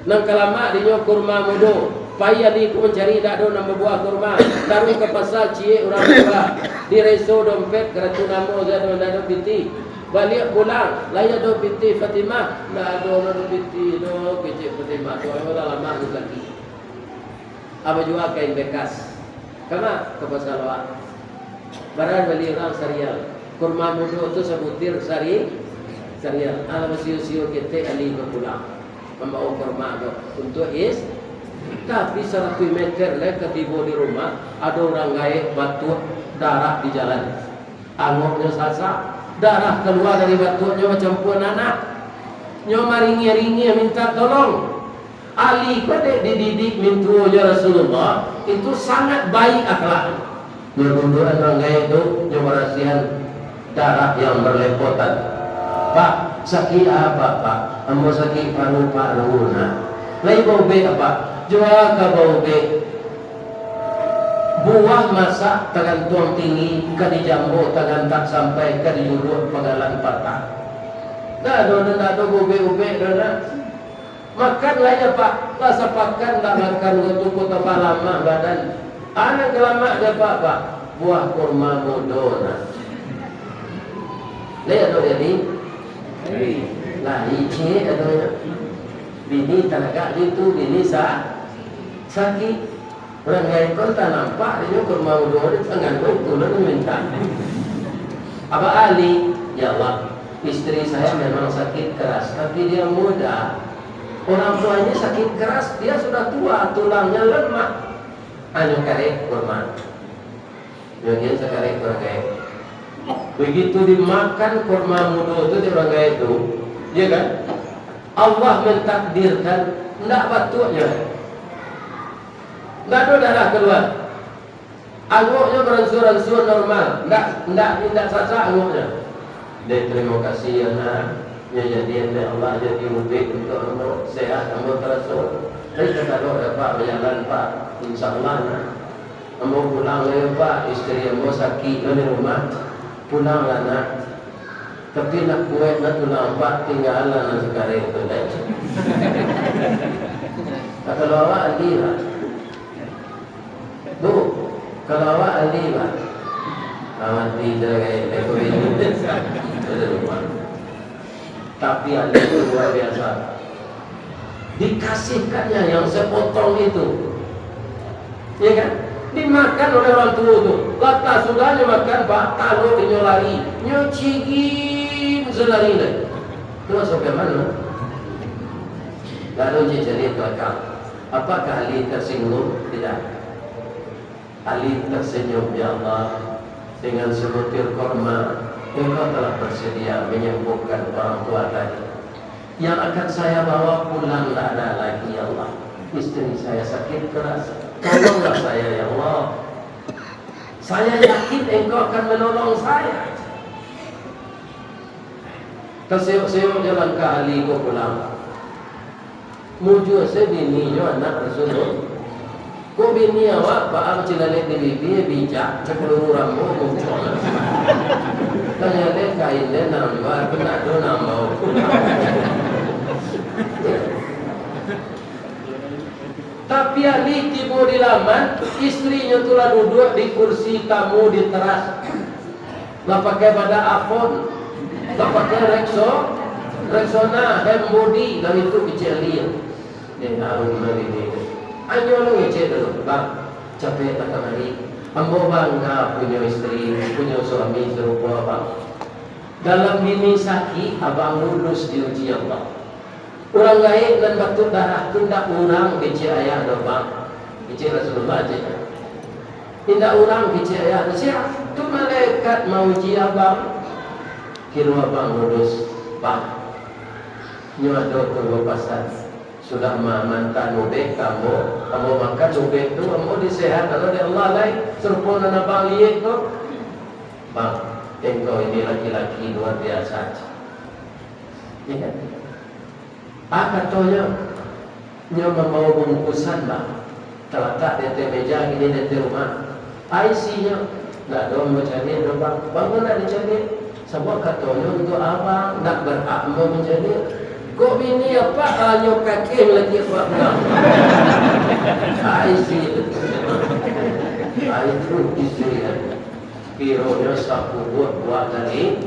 Nang kelama dinyo kurma mudo. Pai Ali ko mencari dak do nambah buah kurma. Taruh ke pasar cie orang tua. Di reso dompet keratu namo zado nado binti. Balik pulang, laya do binti Fatimah. Nado binti do kecik Fatimah. So lama lagi. Apa jual kain bekas. Kama ke pasar awak. Barang beli orang sarial. Kurma mudo tu sebutir sarial. Ala siu-siu kita Ali berpulang. Membawa kurma tu untuk tapi 100 meter le ketibo di rumah ada orang gaib batuk darah di jalan. Angoknya sasa, darah keluar dari batuknya macam puan anak. Nyo maringi-ringi minta tolong. Ali pada dididik mintunya Rasulullah itu sangat baik akhlak. Berkunduran orang gaib itu nyo merahsian darah yang berlepotan. Pak, sakit apa Pak? Ambo sakit paru-paru nak. Lai bau be apa? Jual ke bau be. Buah masak tangan tuang tinggi, kadi jambu tangan tak sampai, kadi duduk penggalan patah. Dah do bau be dah. Makan lah ya Pak. Rasa pakan tak makan untuk kota lama badan. Anak kelama dia Pak. Buah kurma modona. Lihat tu jadi. Lah ice atau bini tenaga itu bini sakit orang lain kau tak nampak dia kurma udah di tangan kau turun minta apa Ali ya Allah istri saya memang sakit keras tapi dia muda Orang tuanya sakit keras, dia sudah tua, tulangnya lemah. Hanya karek kurma. Bagian sekarek kurma kayak. Begitu dimakan kurma muda itu di orang kaya itu, ya kan? Allah mentakdirkan tidak batuknya, tidak ada darah keluar. Angguknya beransur-ansur normal, tidak saja angguknya. Dan terima kasih ya nak. Ya jadi Allah jadi ubik untuk anak sehat, anak terasul. Tapi kalau dapat berjalan Pak, insyaAllah nak. Anak pulang ya Pak, istri anak sakit di rumah, pulanglah nak. Tapi nak kuat nak tulang Pak, tinggal nak sekarang itu dah. Kalau awak ahli lah, bu, kalau awak ahli lah, awak tidak kayak ekonomi di rumah. Tapi ahli itu luar biasa. Dikasihkannya yang sepotong itu, ya kan? Dimakan oleh orang tua itu. Lata sudahnya makan Pak, taruh di nyolari, nyocigin selari deh. Itu sampai mana? Lalu jadi belakang. Apakah Ali tersinggung? Tidak. Ali tersenyum, ya Allah, dengan sebutir korma, Engkau telah bersedia menyembuhkan orang tua tadi. Yang akan saya bawa pulang tak ada lagi, ya Allah. Istri saya sakit keras, tolonglah saya, ya Allah. Saya yakin Engkau akan menolong saya. Terseok-seok jalan ke Ali ko pulang. Mujur saya bininya anak Rasulullah. Ko bini awak baang cilalek di bibi bijak cekeluru rambu muncul. Tanya dia kain dia nambah kena do nambah. Tapi Ali tiba di laman, istrinya tulah duduk di kursi tamu di teras. Lah pakai pada afon, lah pakai Rexona, Hembody, dan itu kecilnya. Dia harus ini. Ayo lo ngecek dulu, bang. Capek tak kemari. Ambo bangga punya istri, punya suami serupa abang. Dalam bini sakit, abang lulus di uji Allah. Orang gaib dan batuk darah tu tidak orang kecil ayah do bang. Kecil Rasulullah aja. Tidak orang kecil ayah. Siapa? Tu malaikat mau uji abang. Kira abang lulus bang. Nyuado ke pasar. Sudah mantan nubek kamu makan nubek tu, kamu disehat kalau dia Allah lain serupa nana bang liat tu. Bang, engkau ini laki-laki luar biasa. Ya. Katanya nyoba mau bungkusan bang, terletak di meja ini di rumah. IC-nya nak dong mencari bang, bang nak dicari. Sebab katanya untuk abang nak berhak mau mencari. Kok bini apa nyok kaki lagi buat bang? IC itu istri kironya sapu buat dari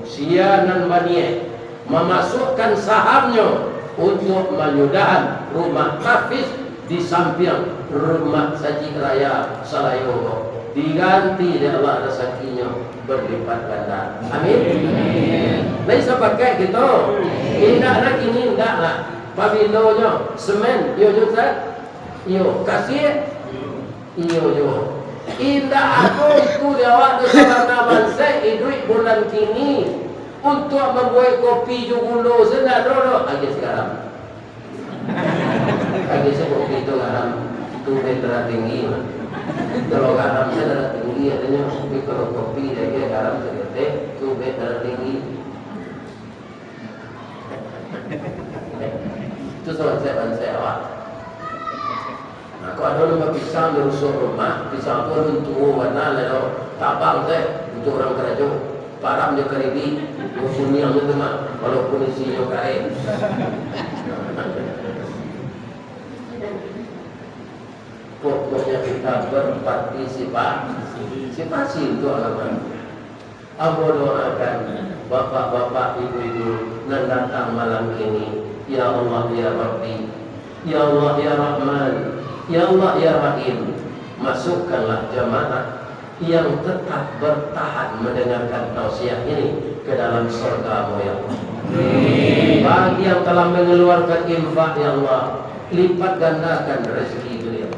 sianan baniye memasukkan sahamnya untuk menyudahan rumah Hafiz di samping rumah Saji Raya Salayogo, diganti oleh Allah rezekinya berlipat ganda. Amin. Lain sepakai gitu. Indah nak ini indah lah. Pabilonya semen, yo juta, yo kasih, yo. Indah aku itu jawab di sana bangsa duit bulan kini untuk membuat kopi jugulo sedar dulu. Lagi sekarang. Lagi sebut itu garam itu meter tinggi. Kalau garam saya tinggi adanya, tapi kalau kopi dia garam segede itu meter tinggi. Itu selesai saya awak. Nah, kalau ada nama pisang di rusuk rumah, pisang itu untuk warna lalu tabang saya untuk orang kerja. Param dia keribi, kunyang itu mah, walaupun isinya kain. Pokoknya kita berpartisipasi untuk agama. Abu doakan bapak-bapak, ibu-ibu yang datang malam ini. Ya Allah ya Rabbi, Ya Allah ya Rahman, Ya Allah ya Rahim. Masukkanlah jamaah yang tetap bertahan mendengarkan tausiah ini ke dalam surga-Mu ya Allah. Bagi yang telah mengeluarkan infak ya Allah, lipat gandakan rezeki beliau.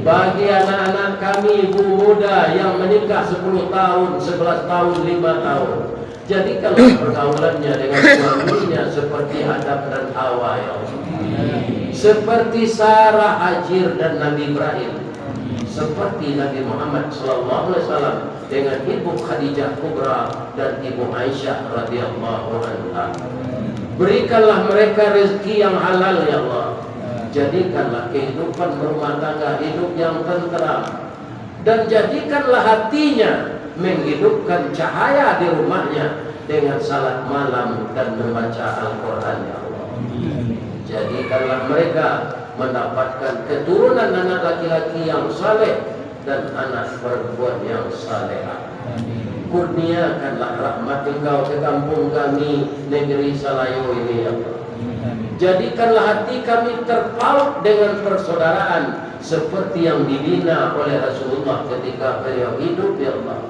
Bagi anak-anak kami ibu muda yang menikah 10 tahun, 11 tahun, 5 tahun, jadikanlah pergaulannya dengan suaminya seperti Adam dan Hawa ya Allah. Seperti Sarah, Hajir dan Nabi Ibrahim, seperti Nabi Muhammad SAW dengan ibu Khadijah Kubra dan ibu Aisyah radhiyallahu anha. Berikanlah mereka rezeki yang halal ya Allah. Jadikanlah kehidupan berumah tangga hidup yang tenteram, dan jadikanlah hatinya menghidupkan cahaya di rumahnya dengan salat malam dan membaca Al-Quran ya Allah. Jadikanlah mereka mendapatkan keturunan anak laki-laki yang saleh dan anak perempuan yang salehah. Kurniakanlah rahmat Engkau ke kampung kami, negeri Salayo ini ya Allah. Jadikanlah hati kami terpaut dengan persaudaraan seperti yang dibina oleh Rasulullah ketika beliau hidup ya Allah.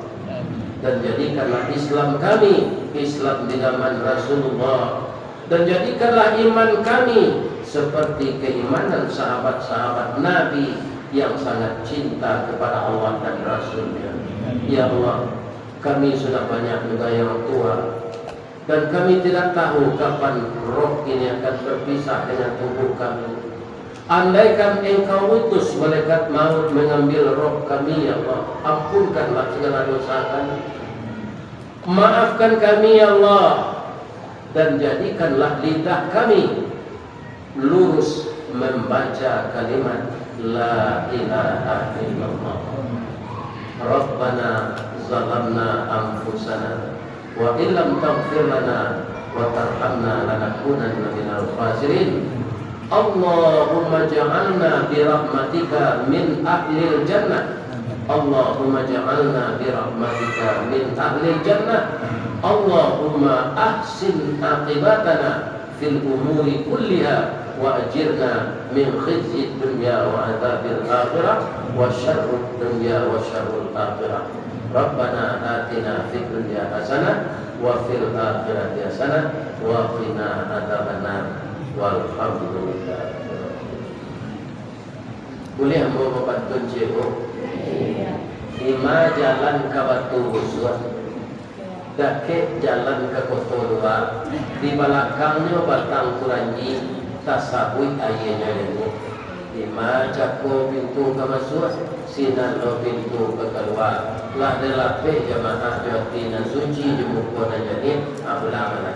Dan jadikanlah Islam kami Islam di zaman Rasulullah, dan jadikanlah iman kami seperti keimanan sahabat-sahabat Nabi yang sangat cinta kepada Allah dan Rasulnya. Ya Allah, kami sudah banyak juga yang tua, dan kami tidak tahu kapan roh ini akan berpisah dengan tubuh kami. Andaikan Engkau utus malaikat maut mengambil roh kami ya Allah, ampunkanlah segala dosa kami, maafkan kami ya Allah, dan jadikanlah lidah kami lurus membaca kalimat La ilaha illallah. Rabbana zalamna anfusana wa illam taghfir lana wa tarhamna lanakunanna minal khasirin. Allahumma ja'alna birahmatika min ahlil jannah. Allahumma ja'alna birahmatika min ahlil jannah. Allahumma ahsin aqibatana fil umuri kulliha wa ajirna min khizyi dunya wa adzabil akhirah wa syarrud dunya wa syarrul akhirah. Rabbana atina fid dunya hasanah wa fil akhirati hasanah wa qina adzabannar. Walhamdulillah. Boleh mau bapak kunci bu? Lima jalan ke Batu Busur, dake jalan ke Kota Luar, di belakangnya Batang Kuranji, tasabui ayahnya ini. Lima cako pintu ke masuk, sinan lo pintu ke keluar. Lah delape jamaah Jawa Tina suci jemuk kona jadi, apalah mana.